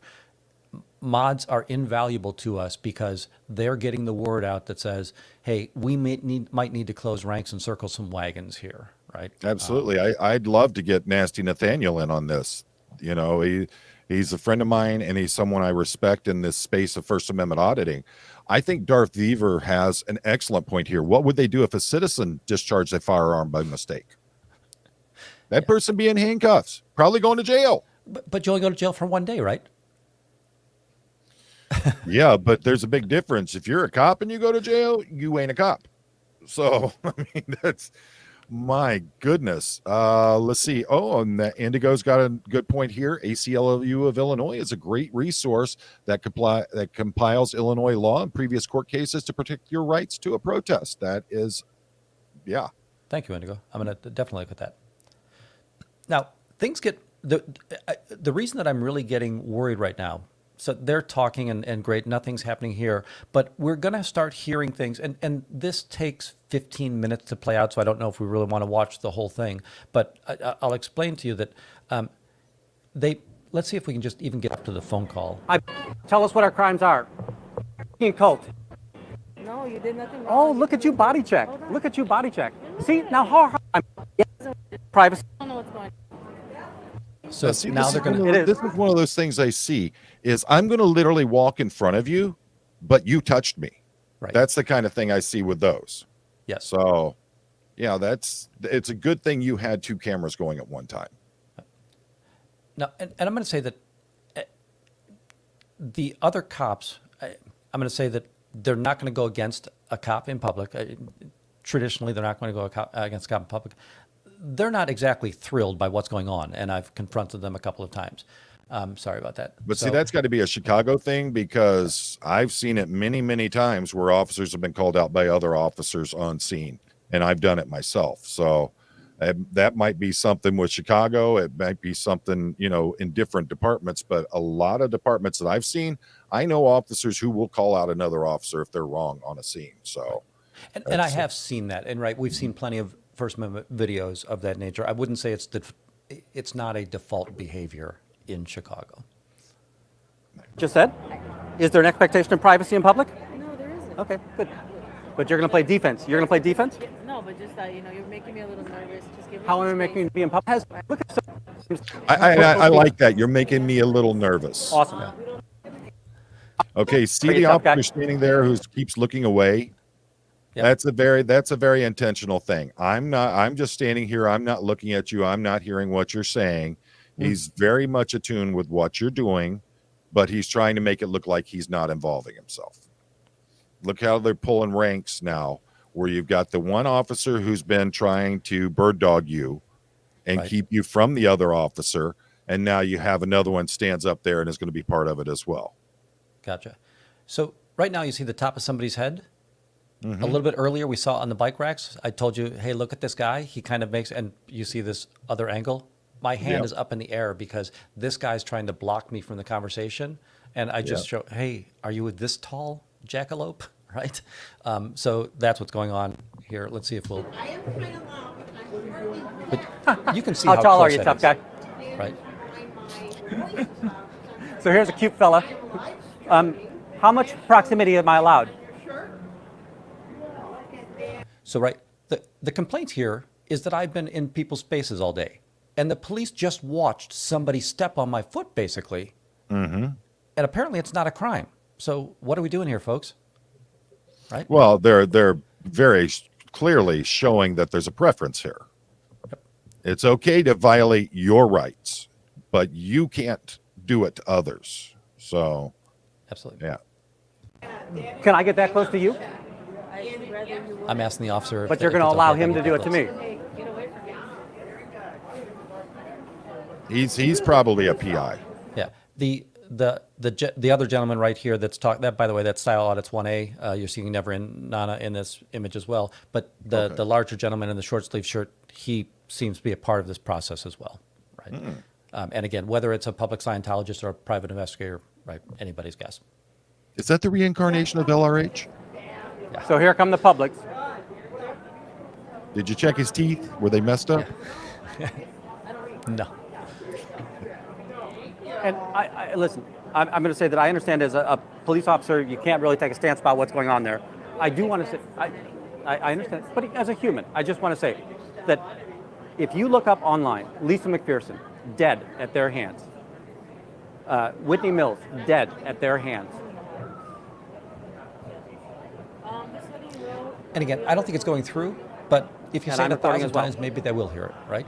Mods are invaluable to us because they're getting the word out that says, hey, we might need to close ranks and circle some wagons here, right? Absolutely. I'd love to get Nasty Nathaniel in on this. You know, he's a friend of mine, and he's someone I respect in this space of First Amendment auditing. I think Darth Weaver has an excellent point here. What would they do if a citizen discharged a firearm by mistake? That person be in handcuffs, probably going to jail. But you only go to jail for one day, right? Yeah, but there's a big difference. If you're a cop and you go to jail, you ain't a cop. So, I mean, that's my goodness. Let's see. Oh, and the Indigo's got a good point here. ACLU of Illinois is a great resource that compiles Illinois law and previous court cases to protect your rights to a protest. That is, yeah. Thank you, Indigo. I'm going to definitely look at that. Now, things get the reason that I'm really getting worried right now. So they're talking and great, nothing's happening here, but we're going to start hearing things. And this takes 15 minutes to play out, so I don't know if we really want to watch the whole thing. But I'll explain to you that let's see if we can just even get up to the phone call. Tell us what our crimes are. Cult. No, you did nothing wrong. Oh, look at you body check. Hold on. Look at you body check. See, now how privacy. I don't know what's going on. So See, now this they're is going one of to... those- This is one of those things I see is I'm going to literally walk in front of you, but you touched me. Right. That's the kind of thing I see with those. Yes. So, yeah, it's a good thing you had 2 cameras going at one time. Now, and I'm going to say that the other cops, I'm going to say that they're not going to go against a cop in public. Traditionally, they're not going to go against a cop in public. They're not exactly thrilled by what's going on, and I've confronted them a couple of times. Sorry about that. But see, that's got to be a Chicago thing, because I've seen it many, many times where officers have been called out by other officers on scene, and I've done it myself. So that might be something with Chicago. It might be something, in different departments, but a lot of departments that I've seen, I know officers who will call out another officer if they're wrong on a scene. So, and I have seen that, and right, we've seen plenty of First Amendment videos of that nature. I wouldn't say it's not a default behavior in Chicago. Just said? Is there an expectation of privacy in public? No, there isn't. Okay, good. But you're going to play defense. You're going to play defense? No, but just that, you're making me a little nervous. Just give me How some am I making you space. be in public? Look at I like that. You're making me a little nervous. Awesome. Okay, see Pretty the uh, tough guy. officer standing there who keeps looking away. Yep. That's a very intentional thing. I'm just standing here. I'm not looking at you. I'm not hearing what you're saying. He's very much attuned with what you're doing. but he's trying to make it look like he's not involving himself. Look how they're pulling ranks now, where you've got the one officer who's been trying to bird dog you and Right. keep you from the other officer, and now you have another one stands up there and is going to be part of it as well. Gotcha. So right now you see the top of somebody's head. Mm-hmm. A little bit earlier we saw on the bike racks, I told you, hey, look at this guy. He kind of makes, and you see this other angle. My hand Yep. is up in the air because this guy's trying to block me from the conversation. And I just show, hey, are you this tall, jackalope? Right? So that's what's going on here. Let's see if we'll. But you can see How tall are close you, that tough is, guy? Right? So here's a cute fella. How much proximity am I allowed? So, right, the complaint here is that I've been in people's spaces all day, and the police just watched somebody step on my foot, basically, Mm-hmm. and apparently it's not a crime. So, what are we doing here, folks? Right? Well, they're very clearly showing that there's a preference here. It's okay to violate your rights, but you can't do it to others. So, Absolutely. yeah. Can I get that close to you? I'd rather you would. I'm asking the officer. But if you're if going to it's allow okay if I him to get do it to close. me. Hey, get away from me. He's probably a PI. Yeah. The other gentleman right here that's talking, that, by the way, that's Style Audits 1A. You're seeing Never in Nana in this image as well. But the larger gentleman in the short sleeve shirt, he seems to be a part of this process as well. Right. And again, whether it's a public Scientologist or a private investigator, right, anybody's guess. Is that the reincarnation of LRH? So here come the publics. Did you check his teeth? Were they messed up? No. And I listen, I'm going to say that I understand as a police officer, you can't really take a stance about what's going on there. I do want to say, I understand, but as a human, I just want to say that if you look up online, Lisa McPherson, dead at their hands. Whitney Mills, dead at their hands. This hoodie will. And again, I don't think it's going through, but if you And say I'm it a recording thousand as well. times, maybe they will hear it, right?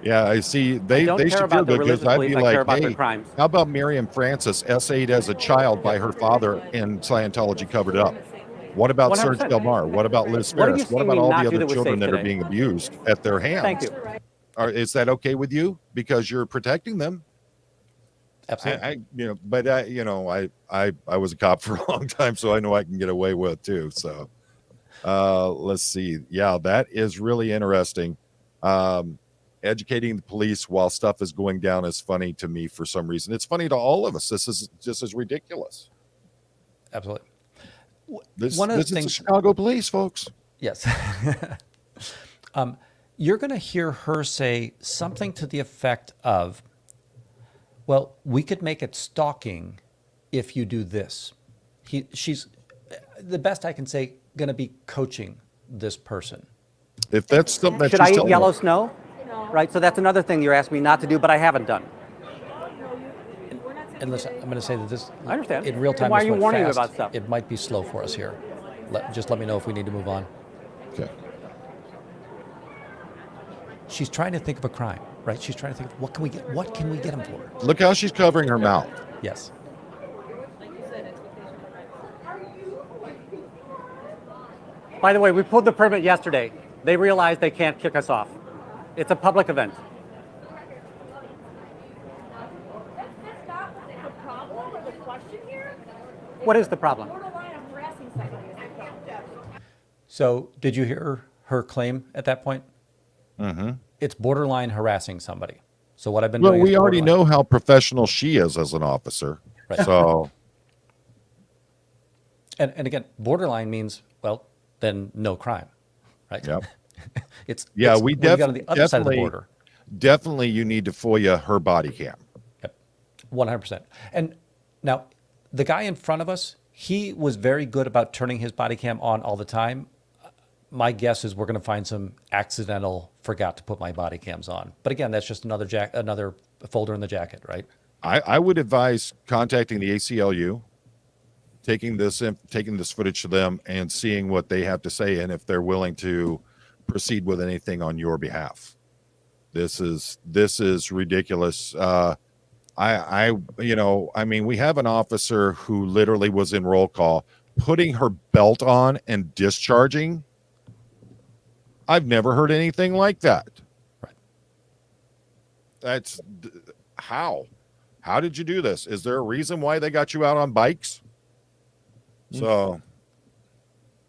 Yeah, I see. They don't care should feel about the good because religious I'd belief, be I care like, about their hey, crimes. how about Miriam Francis, S8 as a child by her father in Scientology covered up? What about Serge 100%. Del Mar? What about Liz What have you Ferris? What seen about me all not the do other that was children safe that are today? being abused at their hands? Thank you. Is that okay with you? Because you're protecting them. Absolutely. I was a cop for a long time, so I know I can get away with too. So let's see. Yeah, that is really interesting. Educating the police while stuff is going down is funny to me for some reason. It's funny to all of us. This is just as ridiculous. Absolutely. This One of the is the things- Chicago police, folks. Yes. You're going to hear her say something to the effect of, well, we could make it stalking if you do this. She's, the best I can say, going to be coaching this person. If that's something that Should she's I eat telling yellow you- snow? No. Right, so that's another thing you're asking me not to do, but I haven't done. We're not taking And listen, it. I'm going to say that this, I understand. in real Then time, why this are you went warning me fast. about stuff? It might be slow for us here. Just let me know if we need to move on. Okay. She's trying to think of a crime, right? She's trying to think, what can we get him for? Look how she's covering her mouth. Yes. Like you said, expectation. By the way, we pulled the permit yesterday. They realized they can't kick us off. It's a public event. That's not the problem or the question here. What is the problem? Borderline of harassing somebody is the problem. So did you hear her claim at that point? Mm-hmm. It's borderline harassing somebody. So what I've been Well, doing we is already borderline. know how professional she is as an officer. Right. So And again, borderline means, well, then no crime, right? Yep. it's yeah, it's we when you get on the other side of the definitely border. definitely you need to FOIA her body cam. Yep. 100%. And now the guy in front of us, he was very good about turning his body cam on all the time. My guess is we're going to find some accidental forgot to put my body cams on. But again, that's just another folder in the jacket, right? I would advise contacting the ACLU, taking this footage to them and seeing what they have to say and if they're willing to proceed with anything on your behalf. This is ridiculous. I mean, we have an officer who literally was in roll call, putting her belt on and discharging. I've never heard anything like that. Right. That's how did you do this? Is there a reason why they got you out on bikes? So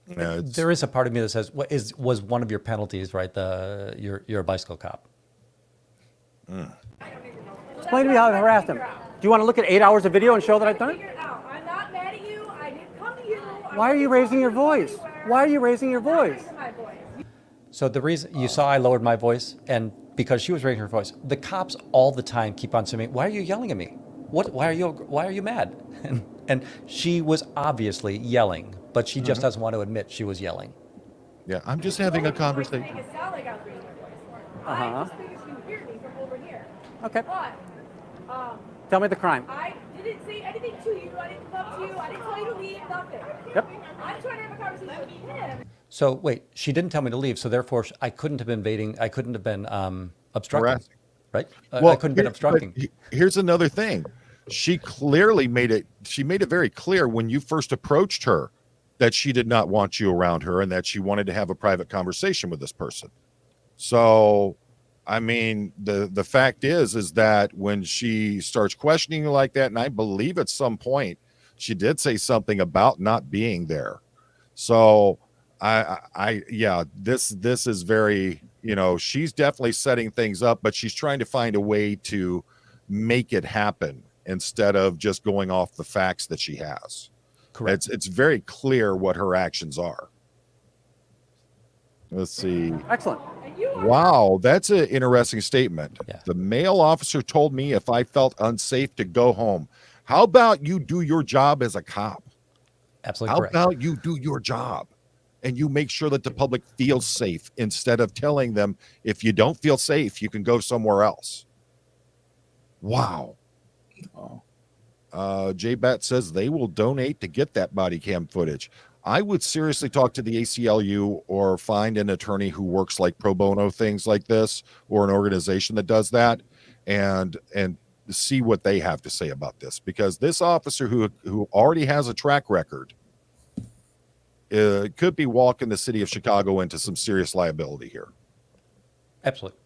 yeah, There is a part of me that says, was one of your penalties, right? You're a bicycle cop. Explain to me how I harassed him. Do you want to look at 8 hours of video and show that I've done it? Figure it out. I'm not mad at you. I didn't come to you. Why are you raising your voice? Why are you raising your voice? My voice. So the reason you saw I lowered my voice, and because she was raising her voice, the cops all the time keep on saying, "Why are you yelling at me? Why are you mad?" And she was obviously yelling, but she just doesn't want to admit she was yelling. yeah, I'm just having a Make conversation. it sound like I was raising my voice. Uh-huh. I just figured you hear me from over here. Okay. But Tell me the crime. I didn't say anything to you. I didn't come up to you. I didn't tell you to leave. Nothing. Yep. I'm trying to have a conversation with him. So wait, she didn't tell me to leave, so therefore I couldn't have been obstructing, Harassing. right? Well, I couldn't have been obstructing. Here's another thing. She clearly made it very clear when you first approached her that she did not want you around her and that she wanted to have a private conversation with this person. So, I mean, the fact is that when she starts questioning you like that, and I believe at some point she did say something about not being there. So yeah, this is very, she's definitely setting things up, but she's trying to find a way to make it happen instead of just going off the facts that she has. Correct. It's very clear what her actions are. Let's see. Excellent. Wow, that's an interesting statement. Yeah. The male officer told me if I felt unsafe to go home. How about you do your job as a cop? Absolutely How correct. about you do your job and you make sure that the public feels safe instead of telling them if you don't feel safe, you can go somewhere else. Wow. Jay Bat says they will donate to get that body cam footage. I would seriously talk to the ACLU or find an attorney who works like pro bono things like this, or an organization that does that, and see what they have to say about this, because this officer who already has a track record could be walking the city of Chicago into some serious liability here. Absolutely.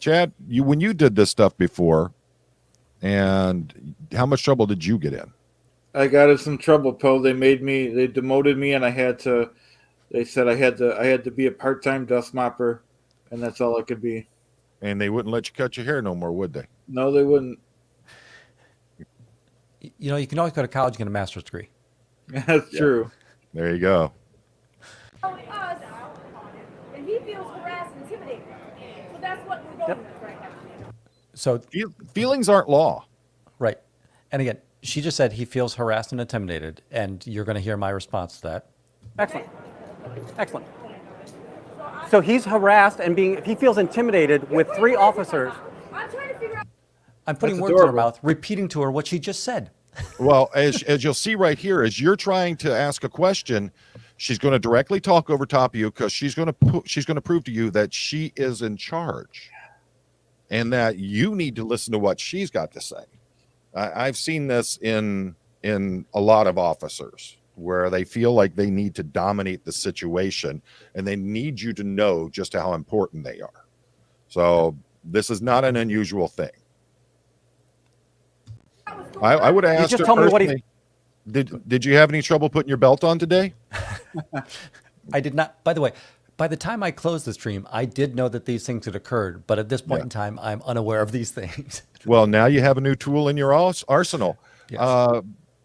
Chad, when you did this stuff before, and how much trouble did you get in? I got in some trouble, Poe. They demoted me, and they said I had to be a part-time dust mopper, and that's all I could be. And they wouldn't let you cut your hair no more, would they? No, they wouldn't. You can always go to college and get a master's degree. That's true. There you go. Telling us, and he feels harassed and intimidated. So that's what we're going with right now. So Feelings aren't law. right, and again, she just said he feels harassed and intimidated, and you're going to hear my response to that. Excellent. Excellent. So he's harassed and he feels intimidated with 3 officers. I'm trying to figure out. I'm putting That's words in her adorable. mouth, repeating to her what she just said. Well, as you'll see right here, as you're trying to ask a question, she's going to directly talk over top of you, because she's going to prove to you that she is in charge, and that you need to listen to what she's got to say. I've seen this in a lot of officers where they feel like they need to dominate the situation, and they need you to know just how important they are. So this is not an unusual thing. I would have asked just her told me what he- personally, did you have any trouble putting your belt on today? I did not. By the way, by the time I closed the stream, I did know that these things had occurred, but at this point in time, I'm unaware of these things. Well, now you have a new tool in your arsenal. Yes.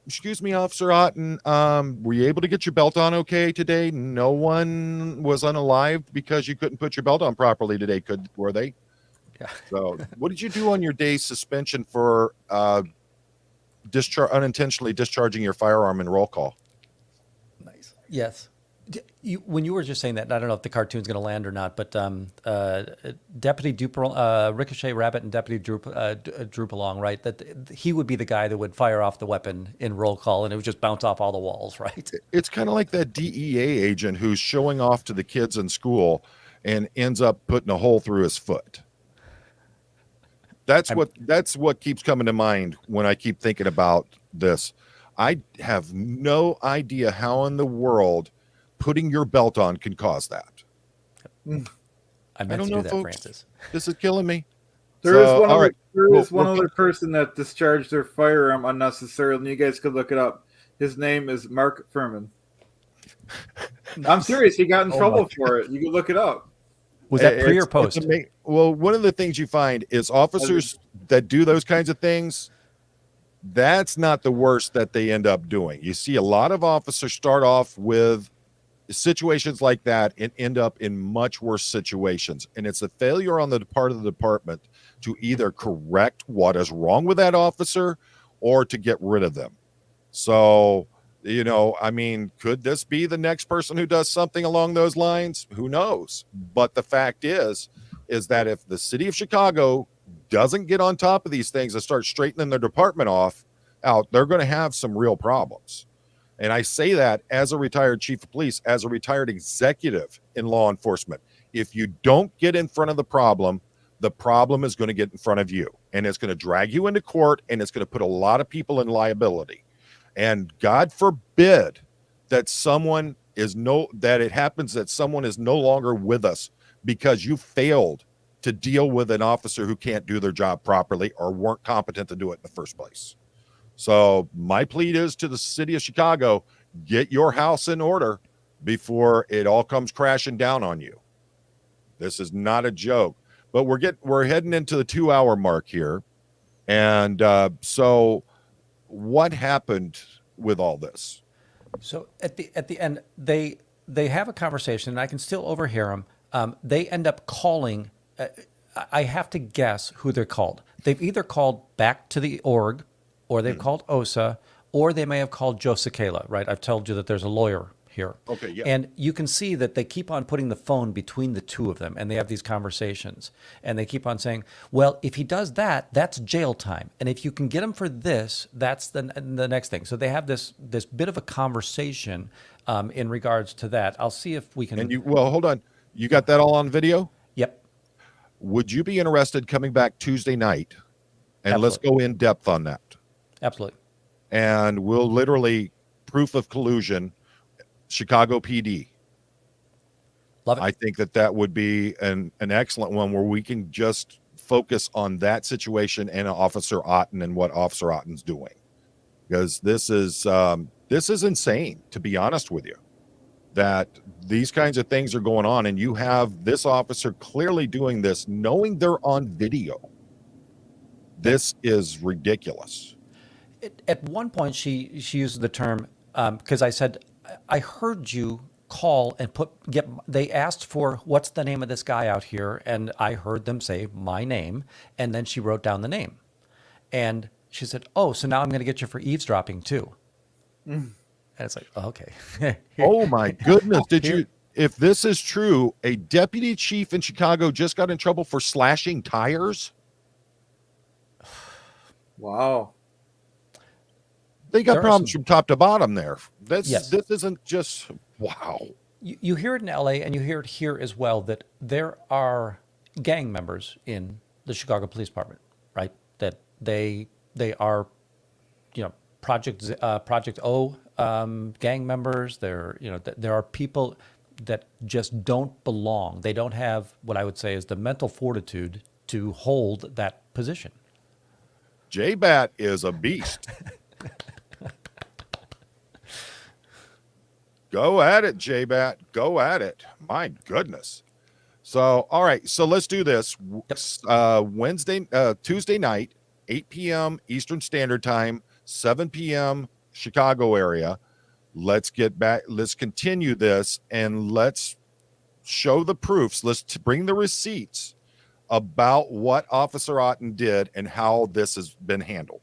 Excuse me, Officer Otten. Were you able to get your belt on okay today? No one was unalived because you couldn't put your belt on properly today, were they? Yeah. So what did you do on your day's suspension for unintentionally discharging your firearm in roll call? Nice. Yes. When you were just saying that, and I don't know if the cartoon's going to land or not, but Deputy Ricochet Rabbit and Deputy Droop along, right? That he would be the guy that would fire off the weapon in roll call, and it would just bounce off all the walls, right? It's kind of like that DEA agent who's showing off to the kids in school and ends up putting a hole through his foot. That's what keeps coming to mind when I keep thinking about this. I have no idea how in the world putting your belt on can cause that. I meant don't to know, do that, folks. Francis. This is killing me. There is one all other, right. there is Well, one other person that discharged their firearm unnecessarily, and you guys could look it up. His name is Mark Furman. I'm serious. He got in trouble for it. You can look it up. Was that pre or post? Well, one of the things you find is officers that do those kinds of things, that's not the worst that they end up doing. You see a lot of officers start off with situations like that and end up in much worse situations. And it's a failure on the part of the department to either correct what is wrong with that officer or to get rid of them. So, you know, I mean, could this be the next person who does something along those lines? Who knows? But the fact is that if the city of Chicago doesn't get on top of these things and start straightening their department out, they're going to have some real problems. And I say that as a retired chief of police, as a retired executive in law enforcement. If you don't get in front of the problem is going to get in front of you, and it's going to drag you into court, and it's going to put a lot of people in liability. And God forbid that someone is that someone is no longer with us because you failed to deal with an officer who can't do their job properly or weren't competent to do it in the first place. So my plea is to the city of Chicago, get your house in order before it all comes crashing down on you. This is not a joke, but we're heading into the 2-hour mark here. And so what happened with all this? So at the end, they have a conversation, and I can still overhear them. They end up calling. I have to guess who they're called. They've either called back to the org, or they've called OSA, or they may have called Joe Cicala, right? I've told you that there's a lawyer here. Okay, yeah. And you can see that they keep on putting the phone between the two of them, and they have these conversations. And they keep on saying, well, if he does that, that's jail time. And if you can get him for this, that's the next thing. So they have this bit of a conversation in regards to that. I'll see if we can. Hold on. You got that all on video? Yep. Would you be interested coming back Tuesday night? And Absolutely. let's go in depth on that. Absolutely. And we'll literally proof of collusion, Chicago PD. Love it. I think that would be an excellent one where we can just focus on that situation and Officer Otten and what Officer Otten's doing, because this is insane, to be honest with you, that these kinds of things are going on, and you have this officer clearly doing this, knowing they're on video. This is ridiculous. At one point, she used the term, because I said, I heard you call and they asked for, what's the name of this guy out here? And I heard them say my name. And then she wrote down the name. And she said, oh, so now I'm going to get you for eavesdropping too. And it's like, oh, okay. Oh my goodness. If this is true, a deputy chief in Chicago just got in trouble for slashing tires? Wow. They got There are problems some- from top to bottom there. Yes. This isn't just, wow. You hear it in LA, and you hear it here as well, that there are gang members in the Chicago Police Department, right? That they are, Project O gang members. There are people that just don't belong. They don't have what I would say is the mental fortitude to hold that position. J-Bat is a beast. Go at it, J-Bat. Go at it. My goodness. So, all right. So let's do this. Tuesday night, 8 p.m. Eastern Standard Time, 7 p.m. Chicago area. Let's get back. Let's continue this, and let's show the proofs. Let's bring the receipts about what Officer Otten did and how this has been handled.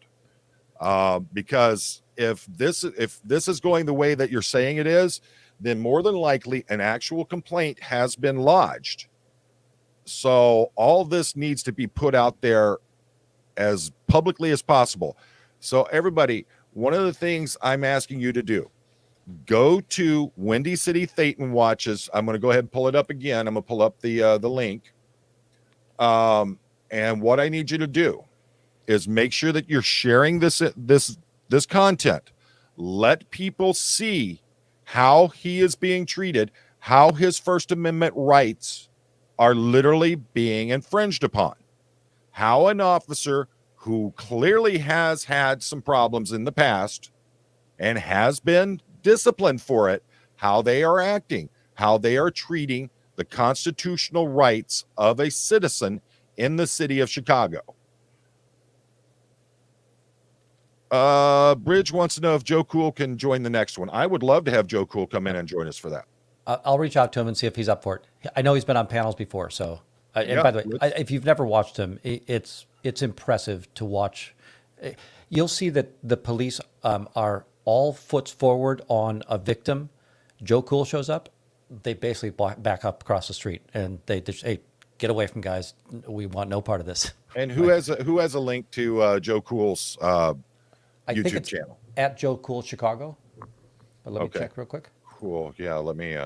Because if this is going the way that you're saying it is, then more than likely an actual complaint has been lodged. So all this needs to be put out there as publicly as possible. So everybody, one of the things I'm asking you to do, go to Windy City Thetan Watches. I'm going to go ahead and pull it up again. I'm going to pull up the link. And what I need you to do is make sure that you're sharing this content. Let people see how he is being treated, how his First Amendment rights are literally being infringed upon. How an officer who clearly has had some problems in the past and has been disciplined for it, how they are acting, how they are treating the constitutional rights of a citizen in the city of Chicago. Bridge wants to know if Joe Cool can join the next one. I would love to have Joe Cool come in and join us for that. I'll reach out to him and see if he's up for it. I know he's been on panels before, so. And Yeah, by the way, if you've never watched him, it's impressive to watch. You'll see that the police are all foots forward on a victim. Joe Cool shows up, they basically back up across the street, and they just, hey, get away from guys. We want no part of this. And who has a link to Joe Cool's I think YouTube it's channel? at Joe Cool Chicago. But let me Okay. check real quick. Cool. Yeah, let me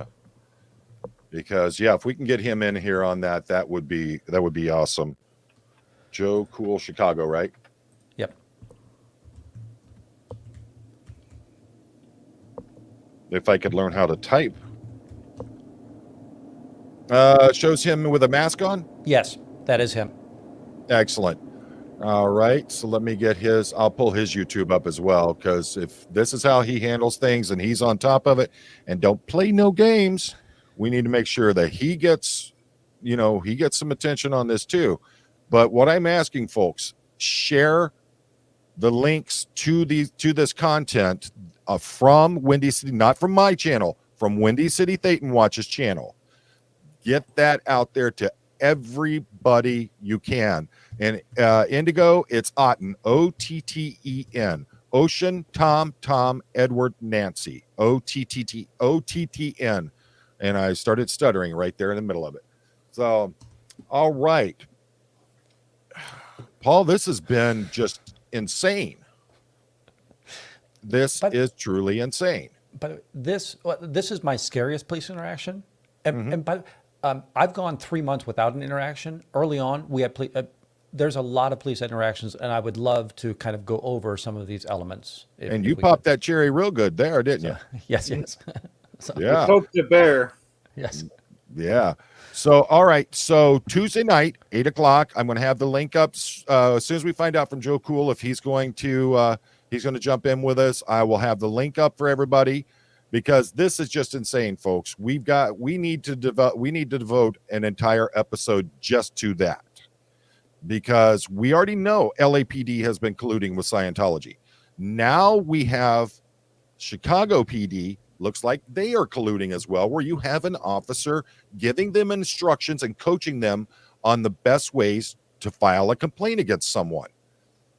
because if we can get him in here on that, that would be awesome. Joe Cool Chicago, right? Yep. If I could learn how to type. Shows him with a mask on. Yes, that is him. Excellent. All right. So let me get I'll pull his YouTube up as well, because if this is how he handles things and he's on top of it and don't play no games, we need to make sure that he gets some attention on this too. But what I'm asking folks, share the links to this content from Windy City, not from my channel, from Windy City Thetan Watch's channel. Get that out there to everybody you can. And Indigo, it's Otten, Otten, Ocean, Tom, Edward, Nancy, Ottn. And I started stuttering right there in the middle of it. So, all right, Paul, this has been just insane. This is truly insane. But this is my scariest police interaction. And I've gone 3 months without an interaction. Early on, we had there's a lot of police interactions, and I would love to kind of go over some of these elements. And you popped that cherry real good there, didn't you? Yes. You Yeah. poked the bear. Yes. Yeah. So, all right. So Tuesday night, 8:00, I'm going to have the link up as soon as we find out from Joe Cool if he's going to jump in with us. I will have the link up for everybody, because this is just insane, folks. We need to devote an entire episode just to that, because we already know LAPD has been colluding with Scientology. Now we have Chicago PD. Looks like they are colluding as well, where you have an officer giving them instructions and coaching them on the best ways to file a complaint against someone.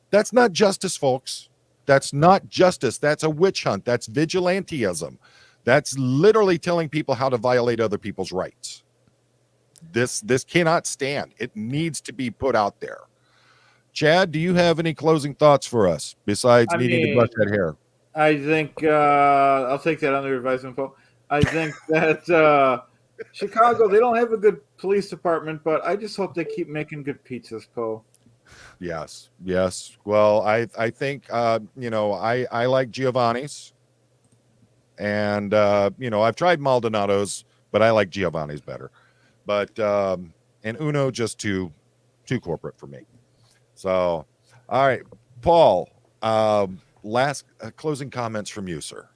That's not justice, folks. That's not justice. That's a witch hunt. That's vigilantism. That's literally telling people how to violate other people's rights. This cannot stand. It needs to be put out there. Chad, do you have any closing thoughts for us besides needing to brush that hair? I think I'll take that under advisement, Paul. I think that Chicago, they don't have a good police department, but I just hope they keep making good pizzas, Poe. Yes. Well, I think I like Giovanni's, and I've tried Maldonado's, but I like Giovanni's better. But and Uno just too corporate for me. So, all right, Paul. Last closing comments from you, sir.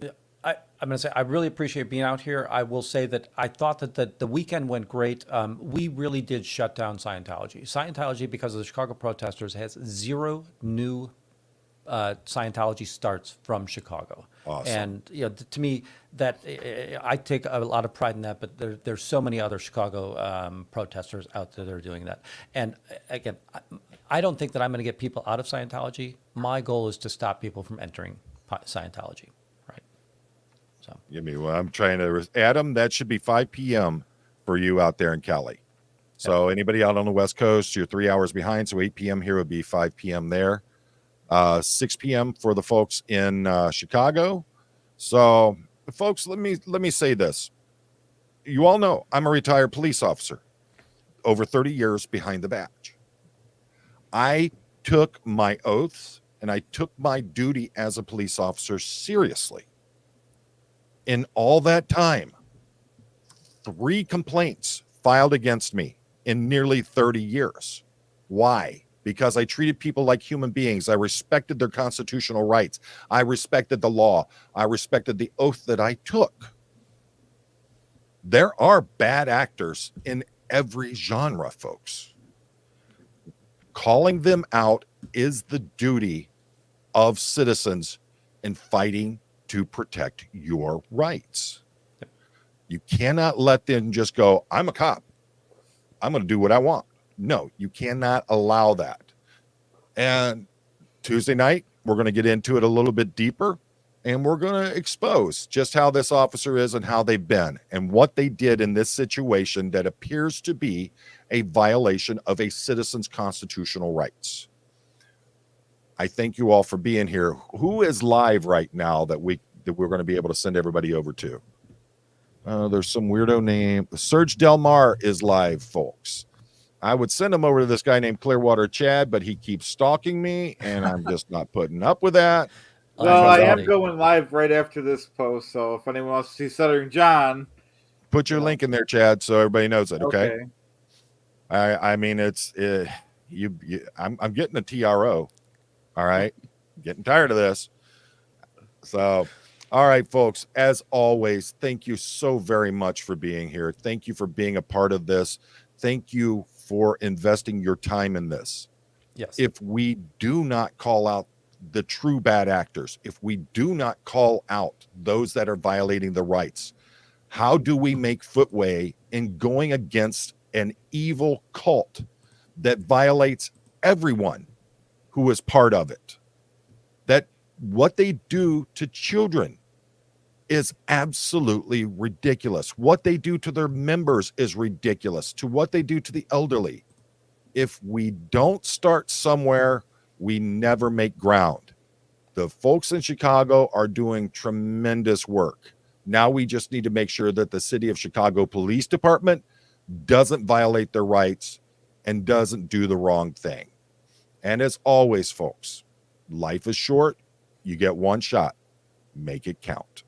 I'm going to say I really appreciate being out here. I will say that I thought that the weekend went great. We really did shut down Scientology. Scientology, because of the Chicago protesters, has 0 new Scientology starts from Chicago. Awesome. And to me, that I take a lot of pride in that. But there's so many other Chicago protesters out there that are doing that. And again, I don't think that I'm going to get people out of Scientology. My goal is to stop people from entering Scientology. Right. So. I'm trying to, Adam, that should be 5 p.m. for you out there in Cali. So anybody out on the West Coast, you're 3 hours behind. So 8 p.m. here would be 5 p.m. there. 6 p.m. for the folks in Chicago. So folks, let me say this. You all know I'm a retired police officer, over 30 years behind the badge. I took my oaths and I took my duty as a police officer seriously. In all that time, 3 complaints filed against me in nearly 30 years. Why? Because I treated people like human beings. I respected their constitutional rights. I respected the law. I respected the oath that I took. There are bad actors in every genre, folks. Calling them out is the duty of citizens in fighting to protect your rights. You cannot let them just go, I'm a cop, I'm going to do what I want. No, you cannot allow that. And Tuesday night, we're going to get into it a little bit deeper, and we're going to expose just how this officer is and how they've been and what they did in this situation that appears to be a violation of a citizen's constitutional rights. I thank you all for being here. Who is live right now that we're going to be able to send everybody over to? There's some weirdo name. Serge Delmar is live, folks. I would send him over to this guy named Clearwater Chad, but he keeps stalking me, and I'm just not putting up with that. Well, I am Unfortunately. going live right after this post, so if anyone wants to see Stuttering John, Put your link in there, Chad, so everybody knows it. Okay. okay. I mean, it's I'm getting a TRO. All right, getting tired of this. So, all right, folks. As always, thank you so very much for being here. Thank you for being a part of this. Thank you for investing your time in this. Yes. If we do not call out the true bad actors, if we do not call out those that are violating the rights, how do we make footway in going against an evil cult that violates everyone who is part of it? That what they do to children is absolutely ridiculous. What they do to their members is ridiculous, to what they do to the elderly. If we don't start somewhere, we never make ground. The folks in Chicago are doing tremendous work. Now we just need to make sure that the City of Chicago Police Department doesn't violate their rights and doesn't do the wrong thing. And as always, folks, life is short. You get one shot. Make it count.